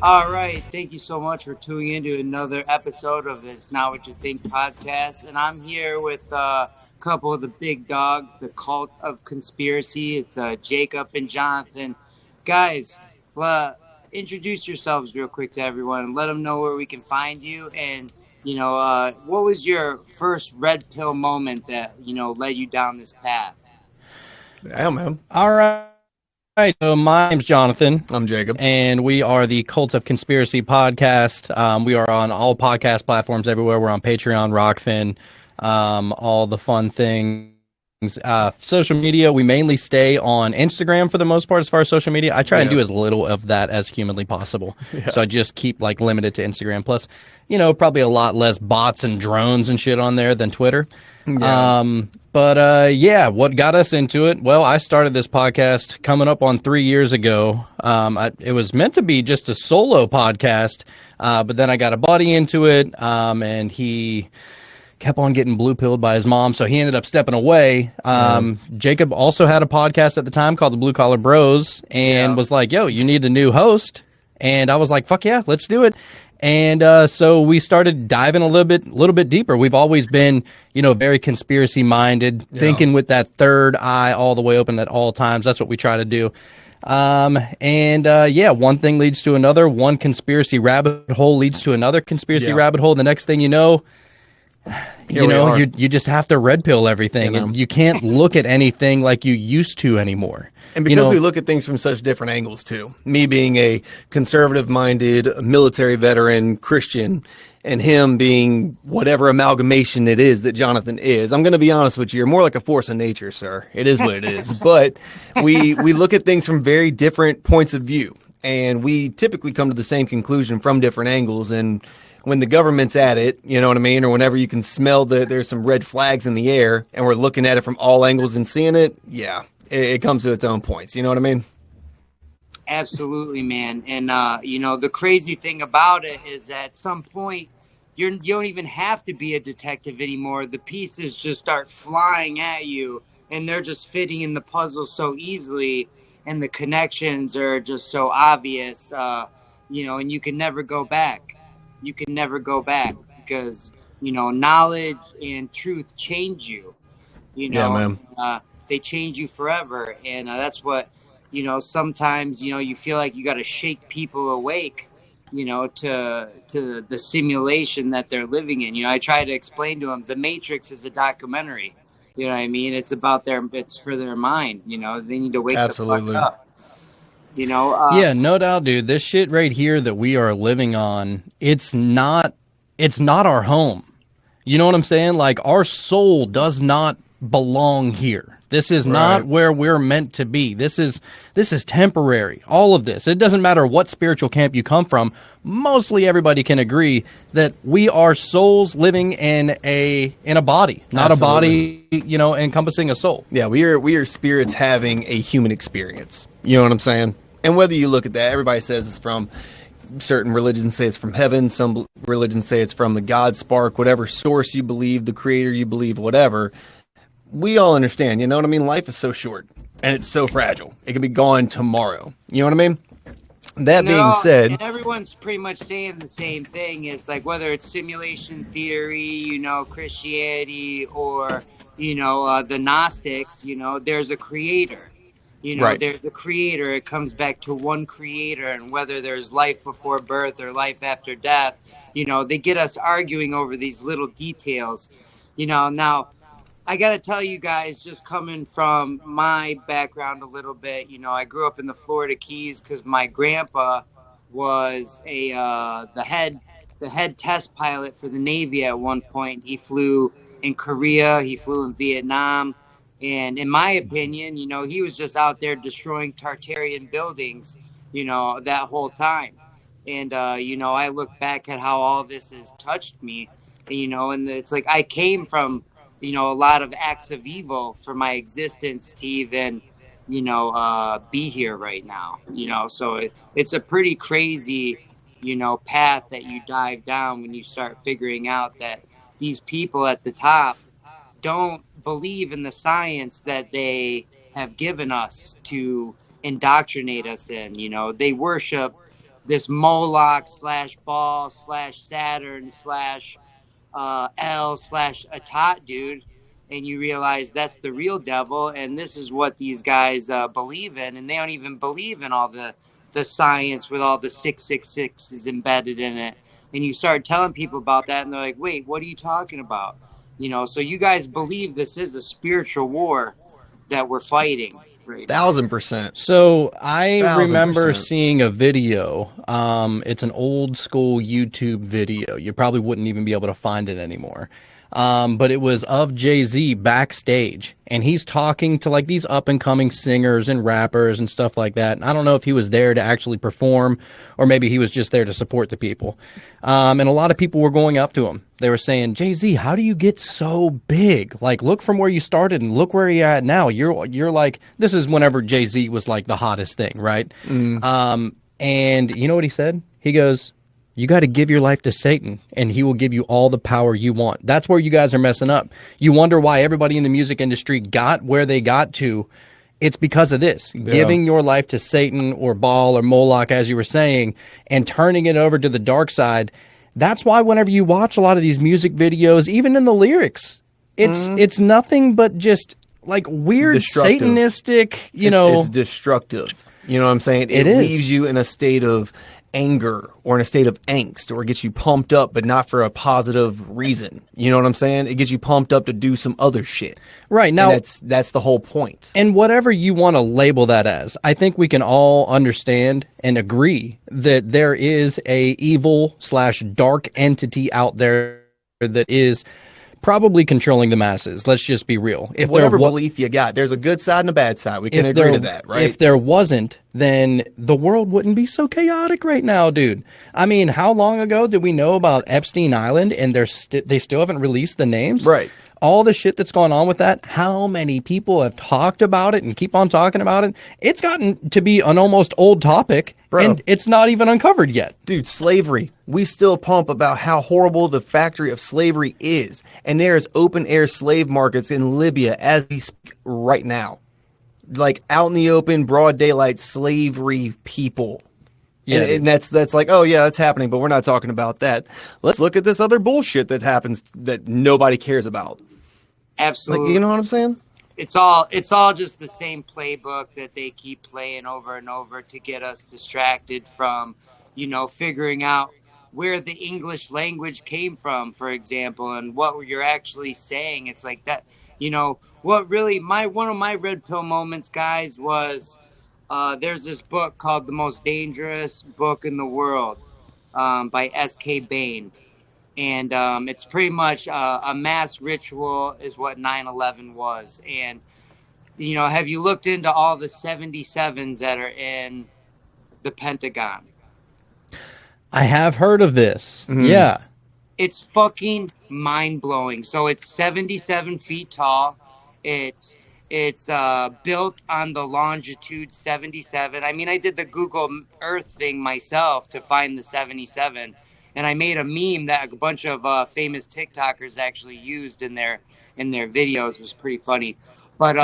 All right. Thank you so much for tuning into another episode of It's Not What You Think podcast. And I'm here with a couple of the big dogs, the cult of conspiracy. It's Jacob and Jonathan. Guys, uh, introduce yourselves real quick to everyone and let them know where we can find you. And, what was your first red pill moment that, led you down this path? Yeah, man. All right. So my name's Jonathan. I'm Jacob. And we are the Cult of Conspiracy podcast. We are on all podcast platforms everywhere. We're on Patreon, Rockfin, all the fun things. Social media, we mainly stay on Instagram for the most part as far as social media. I try and do as little of that as humanly possible. Yeah. So I just keep limited to Instagram. Plus, probably a lot less bots and drones and shit on there than Twitter. Yeah. What got us into it? Well, I started this podcast coming up on 3 years ago. It was meant to be just a solo podcast, but then I got a buddy into it, and he kept on getting blue pilled by his mom, so he ended up stepping away. Jacob also had a podcast at the time called the Blue Collar Bros, and was like, yo, you need a new host. And I was like, fuck yeah, let's do it. And so we started diving a little bit deeper. We've always been, very conspiracy minded, thinking with that third eye all the way open at all times. That's what we try to do. One thing leads to another. One conspiracy rabbit hole leads to another conspiracy rabbit hole. The next thing you know, you just have to red pill everything, and you can't look at anything like you used to anymore. And because we look at things from such different angles too, me being a conservative-minded military veteran Christian, and him being whatever amalgamation it is that Jonathan is, I'm going to be honest with you, you're more like a force of nature, sir. It is what it is. But we look at things from very different points of view, and we typically come to the same conclusion from different angles. And when the government's at it, you know what I mean, or whenever you can smell that there's some red flags in the air, and we're looking at it from all angles and seeing it, it comes to its own points. You know what I mean? Absolutely, man. And, the crazy thing about it is that at some point, you don't even have to be a detective anymore. The pieces just start flying at you, and they're just fitting in the puzzle so easily, and the connections are just so obvious, and you can never go back. You can never go back because, knowledge and truth change you, man. They change you forever. And that's what, sometimes, you feel like you got to shake people awake, to the simulation that they're living in. I try to explain to them, The Matrix is a documentary. You know what I mean? It's about it's for their mind. They need to wake the fuck up. No doubt, dude. This shit right here that we are living on, it's not our home. You know what I'm saying? Like, our soul does not belong here. This is not where we're meant to be. This is temporary. All of this. It doesn't matter what spiritual camp you come from. Mostly everybody can agree that we are souls living in a body, not Absolutely. a body, encompassing a soul. Yeah, we are spirits having a human experience. You know what I'm saying? And whether you look at that, everybody says it's from certain religions say it's from heaven. Some religions say it's from the God spark, whatever source you believe, the creator you believe, whatever. We all understand, you know what I mean? Life is so short and it's so fragile. It can be gone tomorrow. You know what I mean? That being said, and everyone's pretty much saying the same thing. It's like whether it's simulation theory, Christianity, or the Gnostics. There's a creator. There's a creator. It comes back to one creator, and whether there's life before birth or life after death, they get us arguing over these little details. Now, I got to tell you guys, just coming from my background a little bit, I grew up in the Florida Keys because my grandpa was the head test pilot for the Navy at one point. He flew in Korea, he flew in Vietnam, and in my opinion, he was just out there destroying Tartarian buildings, that whole time. And, I look back at how all this has touched me, and it's like I came from a lot of acts of evil for my existence to even, be here right now, so it's a pretty crazy, path that you dive down when you start figuring out that these people at the top don't believe in the science that they have given us to indoctrinate us in. They worship this Moloch slash Baal slash Saturn slash L slash Atat dude, and you realize that's the real devil, and this is what these guys believe in, and they don't even believe in all the science with all the 666 is embedded in it. And you start telling people about that, and they're like, "Wait, what are you talking about?" So you guys believe this is a spiritual war that we're fighting right now. 1,000%. So I remember 1,000%. seeing a video. It's an old school YouTube video. You probably wouldn't even be able to find it anymore. But it was of Jay-Z backstage, and he's talking to like these up and coming singers and rappers and stuff like that. And I don't know if he was there to actually perform or maybe he was just there to support the people. And a lot of people were going up to him. They were saying, Jay-Z, how do you get so big? Like, look from where you started and look where you're at now. You're like, this is whenever Jay-Z was like the hottest thing, right? And you know what he said? He goes, you got to give your life to Satan, and he will give you all the power you want. That's where you guys are messing up. You wonder why everybody in the music industry got where they got to. It's because of this. Yeah. Giving your life to Satan or Baal or Moloch, as you were saying, and turning it over to the dark side. That's why whenever you watch a lot of these music videos, even in the lyrics, it's nothing but just like weird Satanistic, It's destructive. You know what I'm saying? It leaves you in a state of anger or in a state of angst, or it gets you pumped up, but not for a positive reason. You know what I'm saying? It gets you pumped up to do some other shit. Right. Now, and that's the whole point. And whatever you want to label that as, I think we can all understand and agree that there is a evil / dark entity out there that is probably controlling the masses. Let's just be real. If whatever belief you got, there's a good side and a bad side. We can agree to that, right? If there wasn't, then the world wouldn't be so chaotic right now, dude. I mean, how long ago did we know about Epstein Island, and they still haven't released the names? Right. All the shit that's gone on with that, how many people have talked about it and keep on talking about it? It's gotten to be an almost old topic, and it's not even uncovered yet. Dude, slavery. We still pump about how horrible the factory of slavery is. And there's open-air slave markets in Libya as we speak right now. Like, out in the open, broad daylight slavery people. Yeah, and that's like, oh yeah, that's happening, but we're not talking about that. Let's look at this other bullshit that happens that nobody cares about. Absolutely. Like, you know what I'm saying? It's all just the same playbook that they keep playing over and over to get us distracted from, figuring out where the English language came from, for example, and what you're actually saying. It's like that, what really one of my red pill moments, guys, was there's this book called The Most Dangerous Book in the World by S.K. Bain. And it's pretty much a mass ritual is what 9/11 was. And, have you looked into all the 77s that are in the Pentagon? I have heard of this. Mm-hmm. Yeah. It's fucking mind-blowing. So it's 77 feet tall. It's built on the longitude 77. I mean, I did the Google Earth thing myself to find the 77. And I made a meme that a bunch of famous TikTokers actually used in their videos. It was pretty funny. But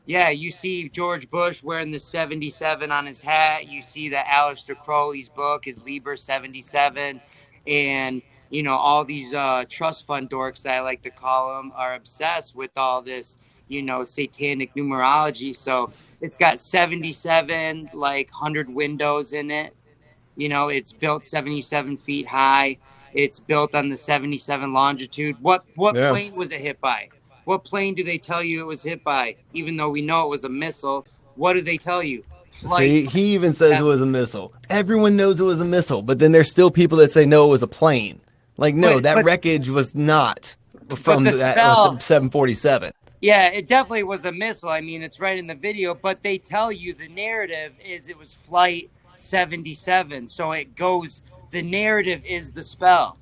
yeah, you see George Bush wearing the 77 on his hat. You see that Aleister Crowley's book is Liber 77. And, all these trust fund dorks that I like to call them are obsessed with all this, satanic numerology. So it's got 77, like 100 windows in it. It's built 77 feet high. It's built on the 77 longitude. What plane was it hit by? What plane do they tell you it was hit by? Even though we know it was a missile, what do they tell you? See, he even says it was a missile. Everyone knows it was a missile, but then there's still people that say, no, it was a plane. Like, no, that wreckage was not from that 747. Yeah, it definitely was a missile. I mean, it's right in the video, but they tell you the narrative is it was flight 77. So it goes, the narrative is the spell.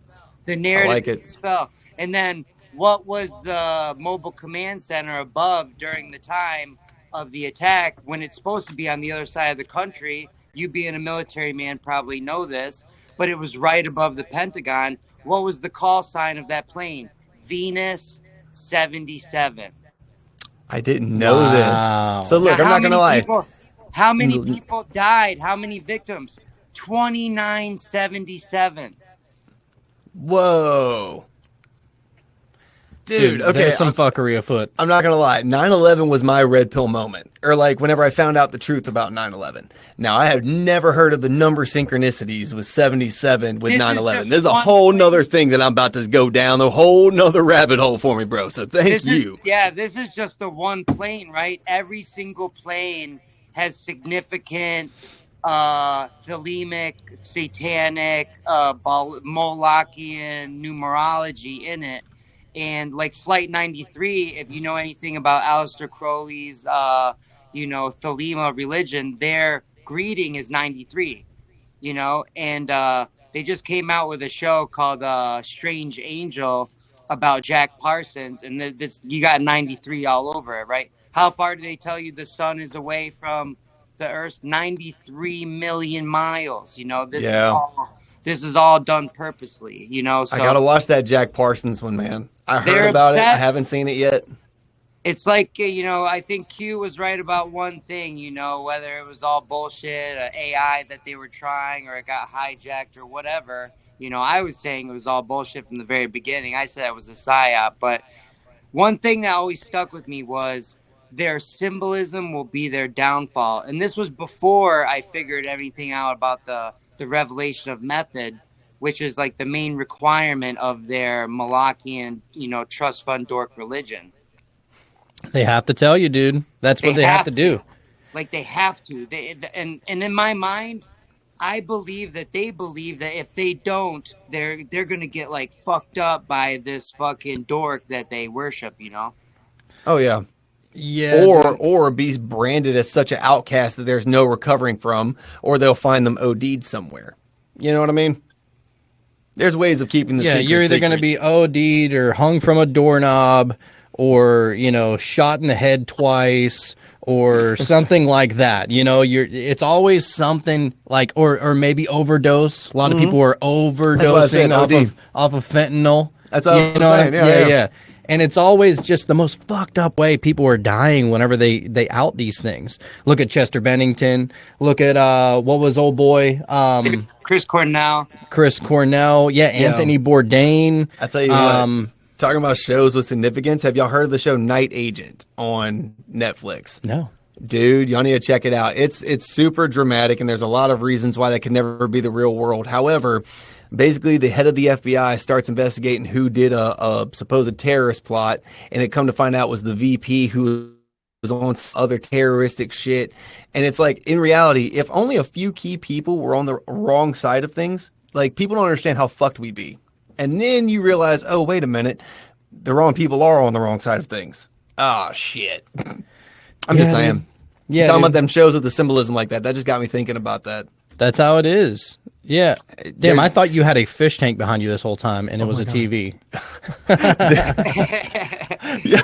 The narrative is the spell. And then what was the mobile command center above during the time of the attack when it's supposed to be on the other side of the country? You being a military man probably know this, but it was right above the Pentagon. What was the call sign of that plane? Venus 77. I didn't know this. So look, I'm not going to lie. How many people died? How many victims? 2977. Whoa. Dude, okay. There's some fuckery afoot. I'm not going to lie. 9/11 was my red pill moment. Or like whenever I found out the truth about 9/11. Now, I have never heard of the number synchronicities with 77 with 9/11. There's a whole nother thing that I'm about to go down, a whole nother rabbit hole for me, bro. So thank you. This is just the one plane, right? Every single plane has significant thelemic, satanic, Molochian numerology in it. And like Flight 93, if you know anything about Aleister Crowley's, Thelema religion, their greeting is 93, and they just came out with a show called Strange Angel about Jack Parsons, and this you got 93 all over it, right? How far do they tell you the sun is away from the Earth? 93 million miles. This is all done purposely, So I gotta watch that Jack Parsons one, man. I heard about it. I haven't seen it yet. It's like, I think Q was right about one thing, whether it was all bullshit, AI that they were trying, or it got hijacked or whatever. I was saying it was all bullshit from the very beginning. I said it was a psyop. But one thing that always stuck with me was their symbolism will be their downfall. And this was before I figured everything out about the revelation of method, which is like the main requirement of their Molochian, trust fund dork religion. They have to tell you, dude. That's what they have to do. Like they have to. And in my mind, I believe that they believe that if they don't, they're gonna get like fucked up by this fucking dork that they worship. Oh yeah. Yeah, or be branded as such an outcast that there's no recovering from, or they'll find them OD'd somewhere. You know what I mean? There's ways of keeping the secret. You're either going to be OD'd or hung from a doorknob, or shot in the head twice, or something like that. It's always something like, or maybe overdose. A lot of people are overdosing off of fentanyl. That's all I'm saying. Yeah. And it's always just the most fucked up way people are dying whenever they out these things. Look at Chester Bennington. Look at what was old boy? Chris Cornell. Yeah, Anthony Bourdain. I tell you what, talking about shows with significance, have y'all heard of the show Night Agent on Netflix? No. Dude, y'all need to check it out. It's super dramatic, and there's a lot of reasons why that could never be the real world. However, basically, the head of the FBI starts investigating who did a supposed terrorist plot, and it come to find out was the VP who was on other terroristic shit. And it's like, in reality, if only a few key people were on the wrong side of things, like, people don't understand how fucked we'd be. And then you realize, oh, wait a minute, the wrong people are on the wrong side of things. Ah, shit. I'm just saying. Yeah, talking about them shows with the symbolism like that just got me thinking about that. That's how it is. Yeah. Damn, I thought you had a fish tank behind you this whole time, and it was a TV.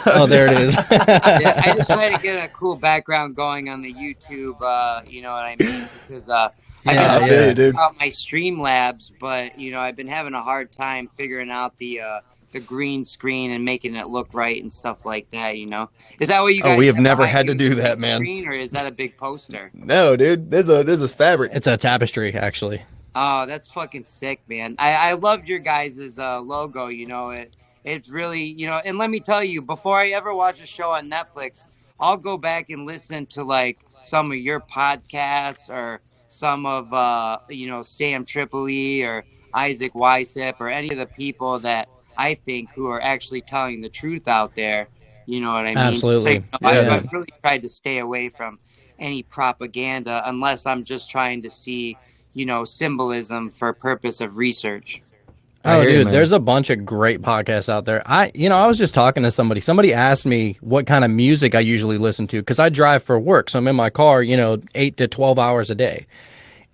Oh, there it is. Yeah, I just try to get a cool background going on the YouTube, you know what I mean? Because I've been about my Streamlabs, but, I've been having a hard time figuring out the green screen and making it look right and stuff like that, Is that what you guys we have never had to do that, man. Screen, or is that a big poster? No, dude. There's a fabric. It's a tapestry, actually. Oh, that's fucking sick, man. I love your guys' logo, It's really, and let me tell you, before I ever watch a show on Netflix, I'll go back and listen to like some of your podcasts or some of, Sam Tripoli or Isaac Weissip or any of the people that I think who are actually telling the truth out there. You know what I mean? Absolutely. So, I've really tried to stay away from any propaganda unless I'm just trying to see, symbolism for purpose of research. Oh, dude, there's a bunch of great podcasts out there. I was just talking to somebody. Somebody asked me what kind of music I usually listen to because I drive for work. So I'm in my car, 8 to 12 hours a day.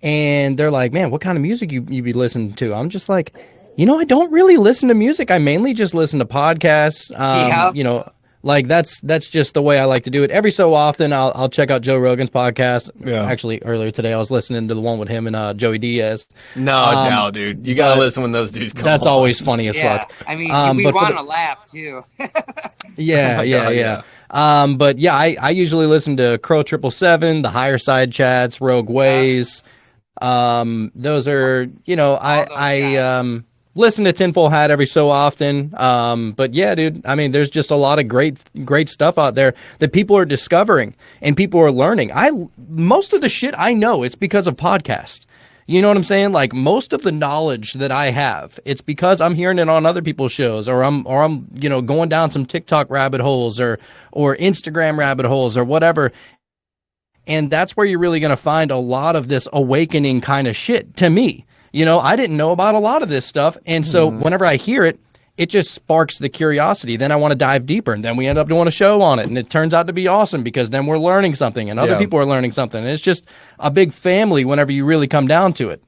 And they're like, man, what kind of music you be listening to? I'm just like, I don't really listen to music. I mainly just listen to podcasts. Like that's just the way I like to do it. Every so often, I'll check out Joe Rogan's podcast. Yeah. Actually, earlier today, I was listening to the one with him and Joey Diaz. No, dude, you gotta listen when those dudes come. That's always funny as fuck. I mean, we want to laugh too. Yeah. But yeah, I usually listen to Crow 777, the Higher Side Chats, Rogue Ways. Those are, you know, All those guys. listen to Tinfoil Hat every so often. But yeah, dude, I mean, there's just a lot of great stuff out there that people are discovering and people are learning. Most of the shit I know, it's because of podcasts. You know what I'm saying? Like most of the knowledge that I have, it's because I'm hearing it on other people's shows, or I'm, you know, going down some TikTok rabbit holes or Instagram rabbit holes or whatever. And that's where you're really going to find a lot of this awakening kind of shit to me. You know, I didn't know about a lot of this stuff. And so whenever I hear it, it just sparks the curiosity. Then I want to dive deeper. And then we end up doing a show on it. And it turns out to be awesome because then we're learning something and other people are learning something. And it's just a big family whenever you really come down to it.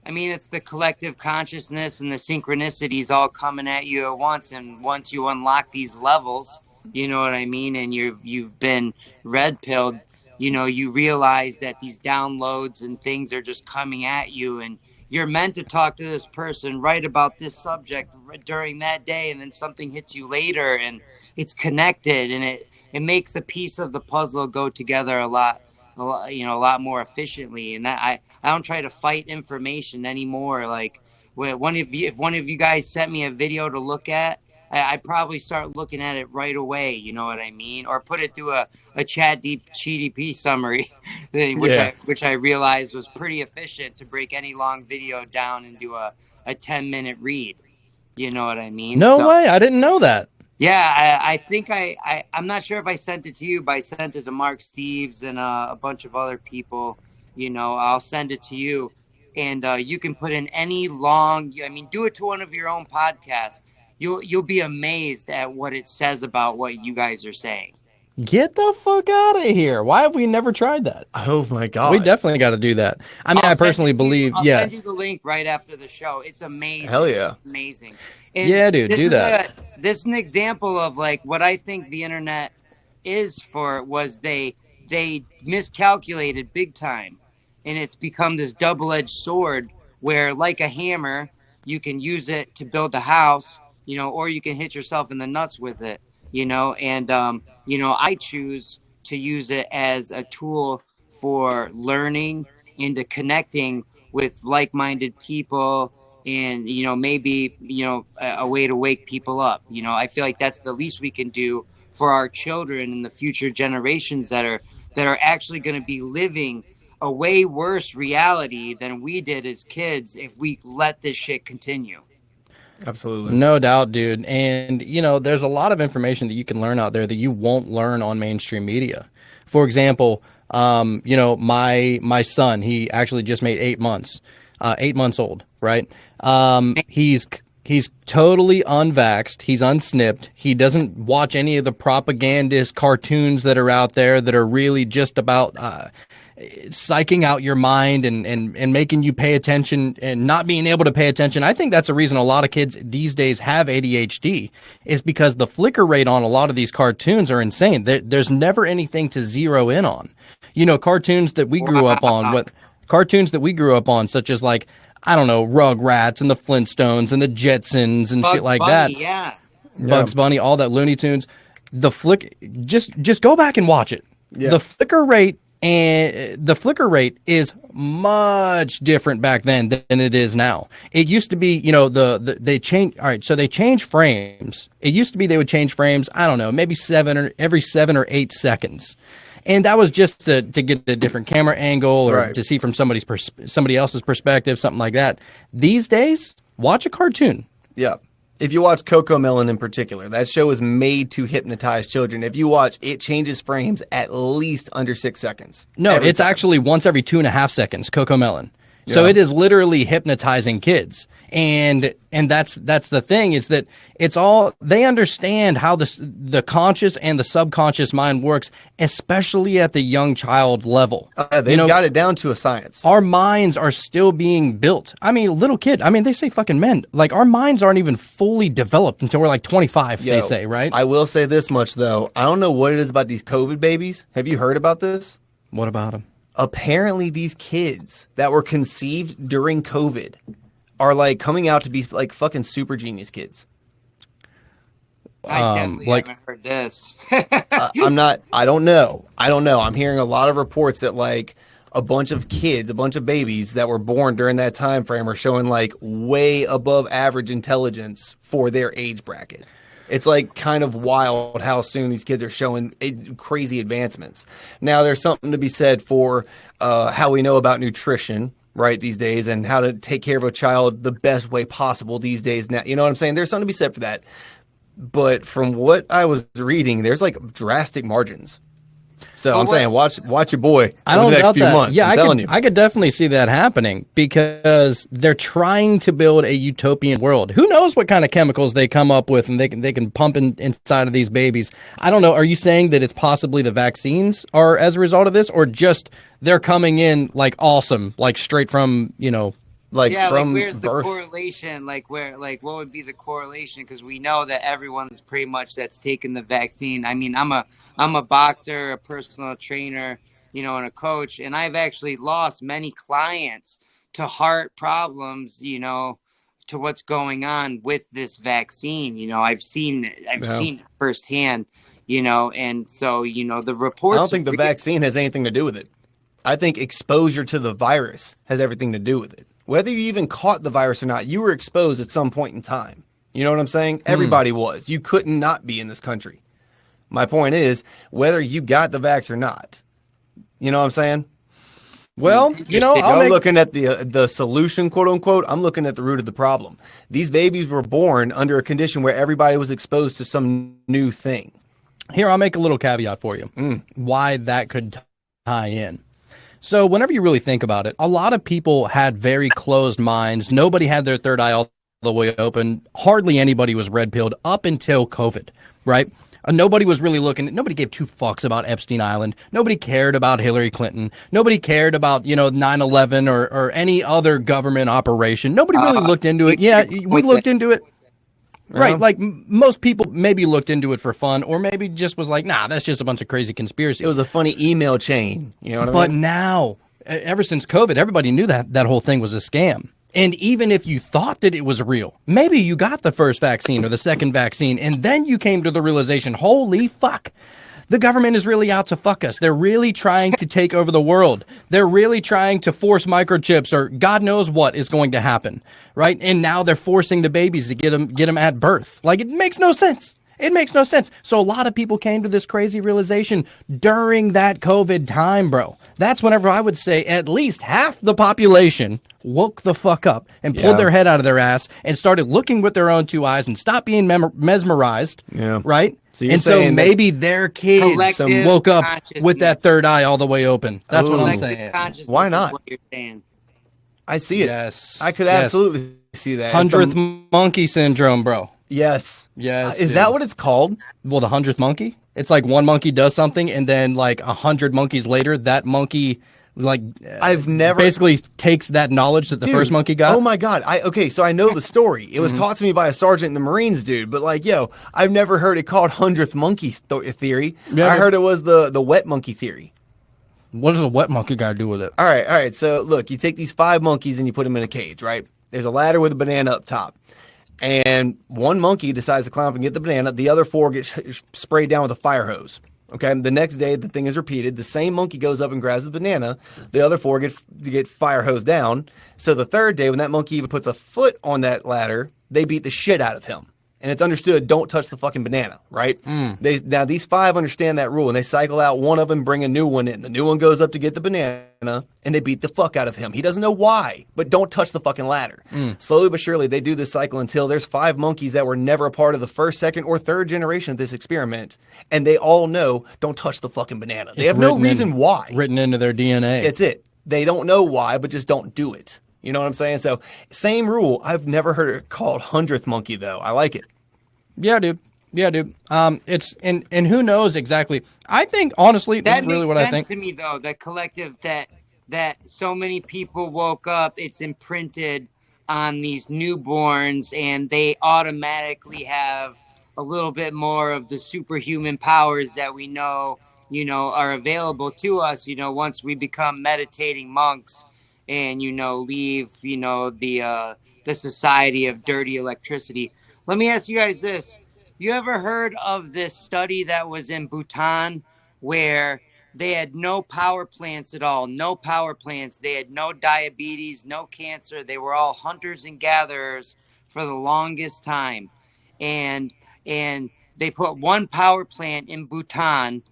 I mean, it's the collective consciousness and the synchronicities all coming at you at once. And once you unlock these levels, you know what I mean, and you've been red pilled, you know, you realize that these downloads and things are just coming at you, and you're meant to talk to this person right about this subject during that day, and then something hits you later, and it's connected, and it makes a piece of the puzzle go together a lot, you know, a lot more efficiently. And that I don't try to fight information anymore. Like if one of you guys sent me a video to look at, I'd probably start looking at it right away. You know what I mean? Or put it through a chat deep GDP summary, which I realized was pretty efficient to break any long video down into a 10-minute read. You know what I mean? No So way. I didn't know that. yeah, I think I'm not sure if I sent it to you, but I sent it to Mark Steves and a bunch of other people. You know, I'll send it to you, and you can put in any long. I mean, do it to one of your own podcasts. You'll be amazed at what it says about what you guys are saying. Get the fuck out of here. Why have we never tried that? Oh my We gosh. definitely got to do that. I mean, I personally believe, I'll yeah. send you the link right after the show. It's amazing. Hell yeah. Amazing. And Yeah, dude, do that. This is an example of like what I think the internet is for was they miscalculated big time, and it's become this double-edged sword where like a hammer you can use it to build a house, you know, or you can hit yourself in the nuts with it, you know. And you know, I choose to use it as a tool for learning and to connecting with like-minded people, and you know, maybe, you know, a way to wake people up. You know, I feel like that's the least we can do for our children and the future generations that are actually going to be living a way worse reality than we did as kids if we let this shit continue. Absolutely. No doubt, dude. And, you know, there's a lot of information that you can learn out there that you won't learn on mainstream media. For example, you know, my son, he actually just made 8 months, 8 months old, right? He's totally unvaxxed. He's unsnipped. He doesn't watch any of the propagandist cartoons that are out there that are really just about psyching out your mind and making you pay attention and not being able to pay attention. I think that's a reason a lot of kids these days have ADHD, is because the flicker rate on a lot of these cartoons are insane. There's never anything to zero in on. You know, cartoons that we grew up on, such as like, I don't know, Rugrats and the Flintstones and the Jetsons and shit like that. Yeah. Bugs Bunny, all that Looney Tunes. The flick, just go back and watch it. Yeah. The flicker rate is much different back then than it is now. It used to be, you know, they change. All right, so they change frames. It used to be they would change frames, I don't know, maybe every 7 or 8 seconds. And that was just to get a different camera angle or to see from somebody else's perspective, something like that. These days, watch a cartoon. Yeah. If you watch Coco Melon in particular, that show is made to hypnotize children. If you watch, it changes frames at least under 6 seconds. No, it's actually once every 2.5 seconds, Coco Melon. So it is literally hypnotizing kids. And that's the thing, is that it's all, they understand how the conscious and the subconscious mind works, especially at the young child level. They've got it down to a science. Our minds are still being built. I mean, little kid. I mean, they say fucking men. Like, our minds aren't even fully developed until we're like 25, they say, right? I will say this much, though. I don't know what it is about these COVID babies. Have you heard about this? What about them? Apparently, these kids that were conceived during COVID are like coming out to be like fucking super genius kids. I definitely haven't heard this. I don't know. I'm hearing a lot of reports that like a bunch of kids, a bunch of babies that were born during that time frame are showing like way above average intelligence for their age bracket. It's like kind of wild how soon these kids are showing crazy advancements. Now, there's something to be said for how we know about nutrition, right, these days, and how to take care of a child the best way possible these days. Now, you know what I'm saying? There's something to be said for that. But from what I was reading, there's like drastic margins. So I'm saying, watch your boy I don't over the next doubt few that. months. Yeah, I'm telling you. I could definitely see that happening because they're trying to build a utopian world. Who knows what kind of chemicals they come up with and they can pump inside of these babies. I don't know. Are you saying that it's possibly the vaccines are as a result of this, or just they're coming in like awesome, like straight from, Like yeah, from like where's birth. the correlation? Like what would be the correlation? Because we know that everyone's pretty much that's taken the vaccine. I mean, I'm a boxer, a personal trainer, and a coach, and I've actually lost many clients to heart problems, to what's going on with this vaccine. I've seen it firsthand, and so the reports. I don't think the vaccine has anything to do with it. I think exposure to the virus has everything to do with it. Whether you even caught the virus or not, you were exposed at some point in time. You know what I'm saying? Everybody was. You couldn't not be in this country. My point is, whether you got the vax or not. You know what I'm saying? well, I'm looking at the solution, quote unquote. I'm looking at the root of the problem. These babies were born under a condition where everybody was exposed to some new thing. Here, I'll make a little caveat for you. Why that could tie in. So whenever you really think about it, a lot of people had very closed minds. Nobody had their third eye all the way open. Hardly anybody was red-pilled up until COVID, right? Nobody was really looking. Nobody gave two fucks about Epstein Island. Nobody cared about Hillary Clinton. Nobody cared about, 9/11 or any other government operation. Nobody really looked into it. Yeah, we looked into it. Right, like most people maybe looked into it for fun, or maybe just was like, nah, that's just a bunch of crazy conspiracies. It was a funny email chain. You know what I mean? But now, ever since COVID, everybody knew that whole thing was a scam. And even if you thought that it was real, maybe you got the first vaccine or the second vaccine, and then you came to the realization, holy fuck, the government is really out to fuck us. They're really trying to take over the world. They're really trying to force microchips, or God knows what is going to happen, right? And now they're forcing the babies to get them at birth. Like, it makes no sense. It makes no sense. So a lot of people came to this crazy realization during that COVID time, bro. That's whenever I would say at least half the population woke the fuck up and pulled their head out of their ass and started looking with their own two eyes and stopped being mesmerized, right? So maybe their kids woke up with that third eye all the way open. That's what I'm saying. Why not? What you're saying. I see it. Yes. I could absolutely see that. 100th monkey syndrome, bro. Yes. Yes. Is that what it's called? Well, the 100th monkey? It's like one monkey does something, and then like 100 monkeys later, that monkey I've never basically takes that knowledge that the first monkey got. Oh my god! So I know the story. It was taught to me by a sergeant in the Marines, dude. But I've never heard it called 100th monkey theory. Yeah, I heard it was the wet monkey theory. What does a wet monkey got to do with it? All right. So look, you take these 5 monkeys and you put them in a cage, right? There's a ladder with a banana up top. And one monkey decides to climb up and get the banana. The other 4 get sprayed down with a fire hose. Okay. The next day, the thing is repeated. The same monkey goes up and grabs the banana. The other 4 get fire hosed down. So the third day, when that monkey even puts a foot on that ladder, they beat the shit out of him. And it's understood, don't touch the fucking banana, right? Now, these 5 understand that rule, and they cycle out one of them, bring a new one in. The new one goes up to get the banana, and they beat the fuck out of him. He doesn't know why, but don't touch the fucking ladder. Slowly but surely, they do this cycle until there's 5 monkeys that were never a part of the first, second, or third generation of this experiment, and they all know, don't touch the fucking banana. They have no reason why. Written into their DNA. It's it. They don't know why, but just don't do it. You know what I'm saying? So, same rule. I've never heard it called 100th monkey, though. I like it. Yeah, dude. It's and who knows exactly. I think honestly, this is really what I think. That makes sense to me, though. The collective that so many people woke up. It's imprinted on these newborns, and they automatically have a little bit more of the superhuman powers that we know, are available to us. Once we become meditating monks, and leave, the society of dirty electricity. Let me ask you guys this. You ever heard of this study that was in Bhutan where They had no power plants at all. No power plants. They had no diabetes, no cancer. They were all hunters and gatherers for the longest time. And and they put one power plant in Bhutan,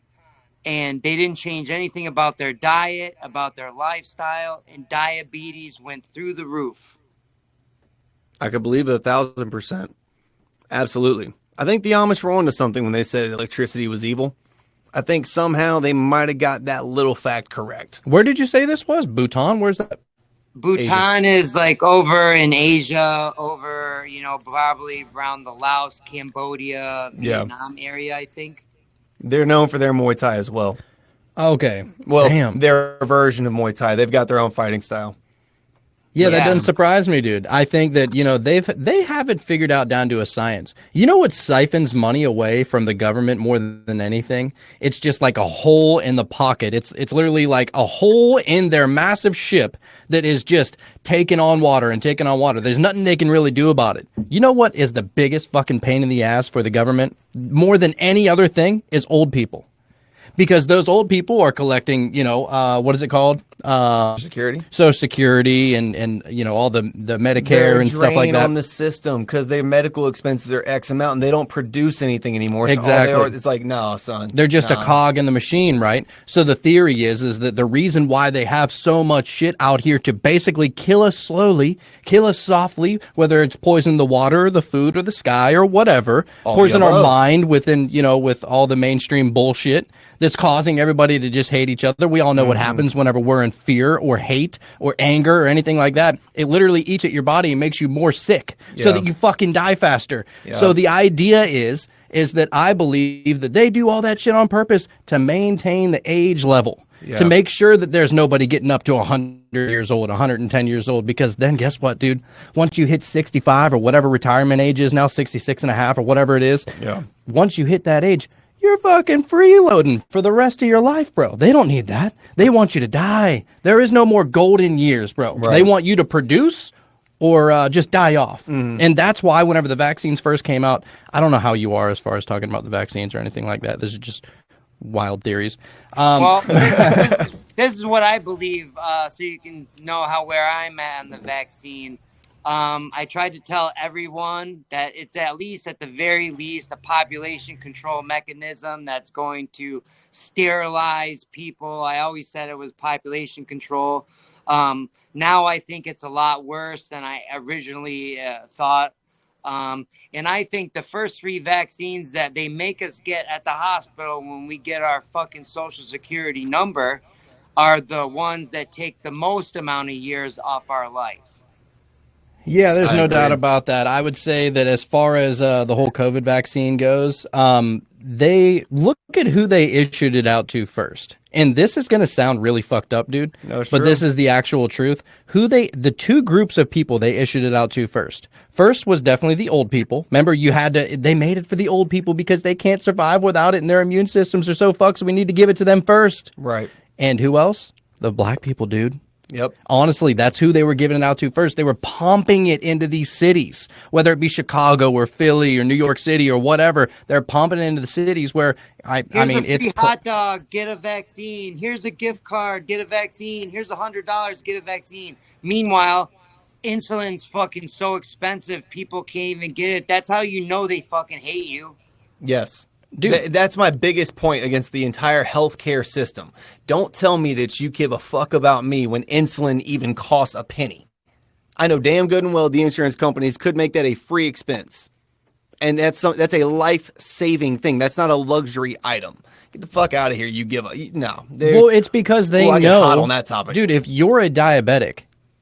and they didn't change anything about their diet, about their lifestyle, and diabetes went through the roof. I could believe it 1,000%. Absolutely. I think the Amish were onto something when they said electricity was evil. I think somehow they might have got that little fact correct. Where did you say this was? Bhutan? Where's that? Bhutan is like over in Asia, over, probably around the Laos, Cambodia, Vietnam area, I think. They're known for their Muay Thai as well. Okay. Well, damn. their version of Muay Thai. They've got their own fighting style. Yeah, that doesn't surprise me, dude. I think that, they have it figured out down to a science. You know what siphons money away from the government more than anything? It's just like a hole in the pocket. It's literally like a hole in their massive ship that is just taking on water and taking on water. There's nothing they can really do about it. You know what is the biggest fucking pain in the ass for the government? More than any other thing is old people. Because those old people are collecting, what is it called? Social Security and all the Medicare They're and stuff like that. On the system because their medical expenses are X amount and they don't produce anything anymore. So exactly. It's like, no, son. They're just a cog in the machine, right? So the theory is that the reason why they have so much shit out here to basically kill us slowly, kill us softly, whether it's poison the water or the food or the sky or whatever, poison our mind within, with all the mainstream bullshit that's causing everybody to just hate each other. We all know what happens whenever we're in fear or hate or anger or anything like that. It literally eats at your body and makes you more sick so that you fucking die faster. Yeah. So the idea is that I believe that they do all that shit on purpose to maintain the age level, to make sure that there's nobody getting up to 100 years old, 110 years old, because then guess what, dude? Once you hit 65 or whatever retirement age is now, 66 and a half or whatever it is, once you hit that age, you're fucking freeloading for the rest of your life, bro. They don't need that. They want you to die. There is no more golden years, bro. Right. They want you to produce or just die off. And that's why whenever the vaccines first came out, I don't know how you are as far as talking about the vaccines or anything like that. This is just wild theories. This is what I believe, so you can know where I'm at on the vaccine. I tried to tell everyone that it's at the very least, a population control mechanism that's going to sterilize people. I always said it was population control. Now I think it's a lot worse than I originally thought. And I think the first 3 vaccines that they make us get at the hospital when we get our fucking Social Security number are the ones that take the most amount of years off our life. Yeah, there's no doubt about that. I would say that as far as the whole COVID vaccine goes, they look at who they issued it out to first. And this is going to sound really fucked up, dude. No, but this is the actual truth. The 2 groups of people they issued it out to first. First was definitely the old people. Remember, they made it for the old people because they can't survive without it and their immune systems are so fucked, so we need to give it to them first. Right. And who else? The black people, dude. Yep. Honestly, that's who they were giving it out to first. They were pumping it into these cities, whether it be Chicago or Philly or New York City or whatever. They're pumping it into the cities where, it's a hot dog, get a vaccine. Here's a gift card, get a vaccine. Here's $100, get a vaccine. Meanwhile, insulin's fucking so expensive, people can't even get it. That's how you know they fucking hate you. Yes. Dude, that's my biggest point against the entire healthcare system. Don't tell me that you give a fuck about me when insulin even costs a penny. I know damn good and well the insurance companies could make that a free expense. And that's a life-saving thing. That's not a luxury item. Get the fuck out of here, no. Well, it's because they know. I get hot on that topic. Dude, if you're a diabetic,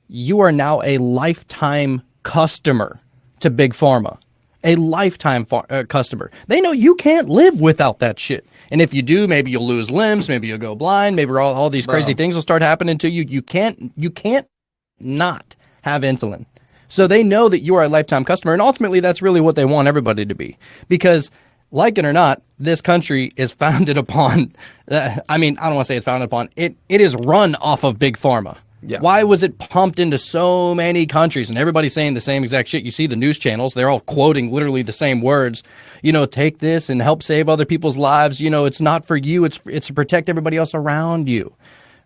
you are now a lifetime customer to Big Pharma. A lifetime customer. They know you can't live without that shit. And if you do, maybe you'll lose limbs, maybe you'll go blind, maybe all these crazy things will start happening to you. You can't not have insulin. So they know that you are a lifetime customer, and ultimately that's really what they want everybody to be. Because, like it or not, this country is founded upon, I don't want to say it's founded upon, it is run off of Big Pharma. Yeah. Why was it pumped into so many countries and everybody's saying the same exact shit? You see the news channels, they're all quoting literally the same words. Take this and help save other people's lives. It's not for you. It's to protect everybody else around you.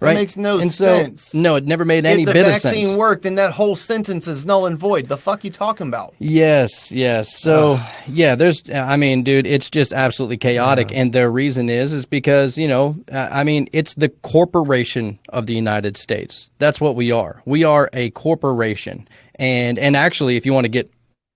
Right? That makes no and sense. No, it never made any bit of sense. If the vaccine worked, then that whole sentence is null and void. The fuck you talking about? Yes. So, dude, it's just absolutely chaotic. And the reason is because, it's the corporation of the United States. That's what we are. We are a corporation. And actually, if you want to get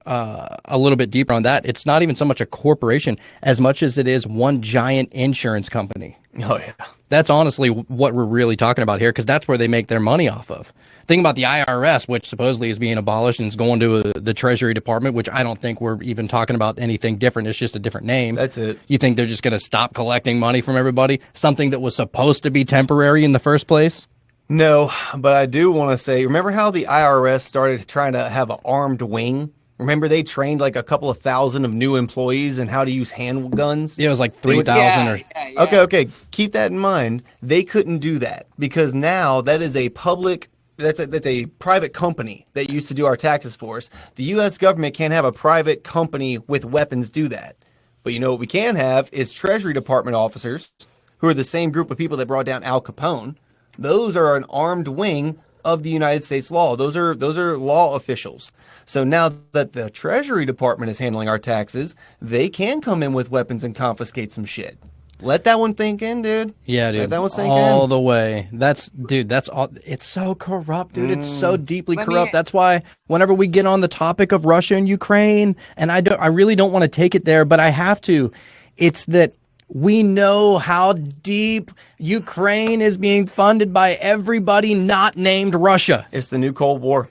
a little bit deeper on that, it's not even so much a corporation as much as it is one giant insurance company. Oh, yeah. That's honestly what we're really talking about here, because that's where they make their money off of. Think about the IRS, which supposedly is being abolished and is going to the Treasury Department, which I don't think we're even talking about anything different. It's just a different name. That's it. You think they're just going to stop collecting money from everybody? Something that was supposed to be temporary in the first place? No, but I do want to say, remember how the IRS started trying to have an armed wing? Remember they trained like a couple of thousand of new employees in how to use handguns? Yeah, it was like 3,000 or... Yeah. Okay. Keep that in mind. They couldn't do that because now that is a public... That's a private company that used to do our taxes for us. The U.S. government can't have a private company with weapons do that. But you know what we can have is Treasury Department officers, who are the same group of people that brought down Al Capone. Those are an armed wing of the United States law. Those are law officials. So now that the Treasury Department is handling our taxes, they can come in with weapons and confiscate some shit. Let that one think in, dude. Yeah, dude. Let that one sink all in. the way. That's all. It's so corrupt, dude. It's so deeply corrupt. That's why whenever we get on the topic of Russia and Ukraine, and I really don't want to take it there, but I have to. It's that we know how deep Ukraine is being funded by everybody not named Russia. It's the new Cold War.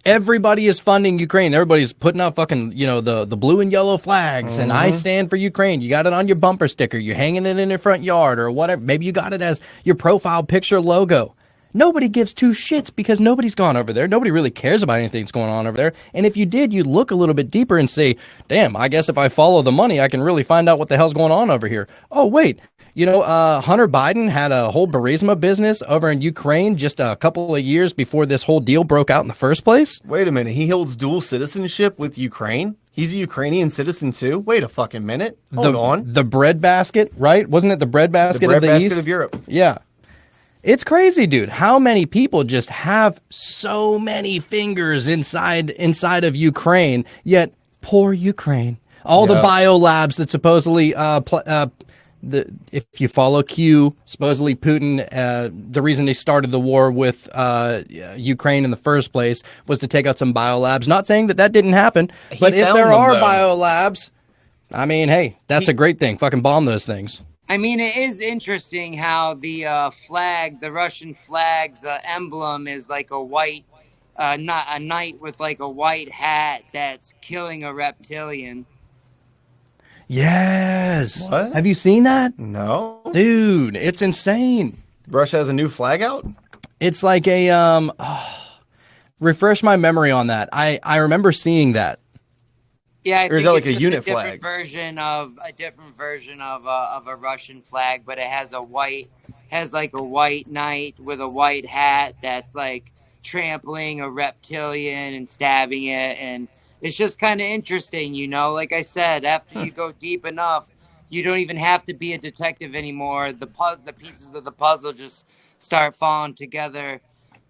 Everybody is funding Ukraine. Everybody's putting out fucking, the blue and yellow flags, and I stand for Ukraine. You got it on your bumper sticker. You're hanging it in your front yard or whatever. Maybe you got it as your profile picture logo. Nobody gives two shits because nobody's gone over there. Nobody really cares about anything that's going on over there. And if you did, you'd look a little bit deeper and say, damn, I guess if I follow the money, I can really find out what the hell's going on over here. Oh, wait. Hunter Biden had a whole Burisma business over in Ukraine just a couple of years before this whole deal broke out in the first place. Wait a minute. He holds dual citizenship with Ukraine? He's a Ukrainian citizen too? Wait a fucking minute. Hold on. The breadbasket, right? Wasn't it the breadbasket The of the breadbasket East? of Europe. Yeah. It's crazy, dude. How many people just have so many fingers inside of Ukraine, yet poor Ukraine. All the biolabs that supposedly if you follow Q, supposedly Putin, the reason they started the war with Ukraine in the first place was to take out some biolabs. Not saying that didn't happen, but if there are biolabs, I mean, hey, that's a great thing. Fucking bomb those things. I mean, it is interesting how the flag, the Russian flag's emblem is like a white, not a knight with like a white hat that's killing a reptilian. Yes. What? Have you seen that? No. Dude, it's insane. Russia has a new flag out? It's like a refresh my memory on that. I remember seeing that. Yeah, or is that like a unit flag? A different version of a Russian flag, but it has like a white knight with a white hat that's like trampling a reptilian and stabbing it, and it's just kind of interesting, Like I said, after you go deep enough, you don't even have to be a detective anymore. The pieces of the puzzle just start falling together.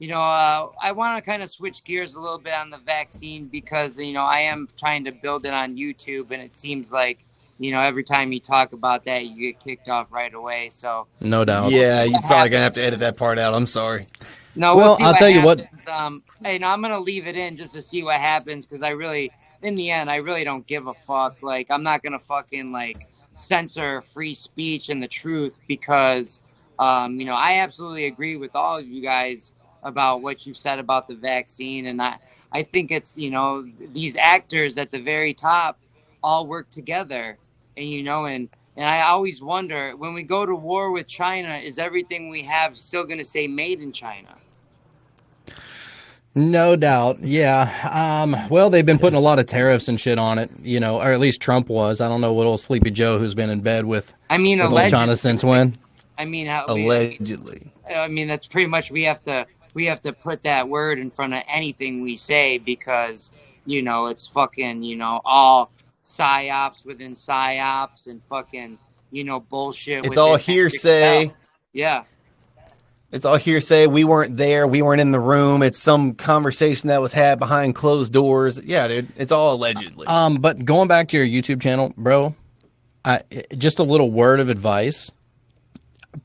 I want to kind of switch gears a little bit on the vaccine because, I am trying to build it on YouTube, and it seems like, every time you talk about that, you get kicked off right away. So no doubt. Yeah, you're probably going to have to edit that part out. I'm sorry. No, well, I'll tell you what. I'm going to leave it in just to see what happens because in the end, I really don't give a fuck. Like, I'm not going to fucking, censor free speech and the truth because, I absolutely agree with all of you guys about what you said about the vaccine. And I think it's, these actors at the very top all work together. And, and I always wonder, when we go to war with China, is everything we have still going to say made in China? No doubt. Yeah. Well, they've been putting a lot of tariffs and shit on it, or at least Trump was. I don't know what old Sleepy Joe who's been in bed with allegedly. China since when. Allegedly. That's pretty much, we have to we have to put that word in front of anything we say because, it's fucking, all psyops within psyops and fucking, bullshit It's all within Metric Cell. hearsay. Yeah. It's all hearsay. We weren't there. We weren't in the room. It's some conversation that was had behind closed doors. Yeah, dude. It's all allegedly. But going back to your YouTube channel, bro, just a little word of advice.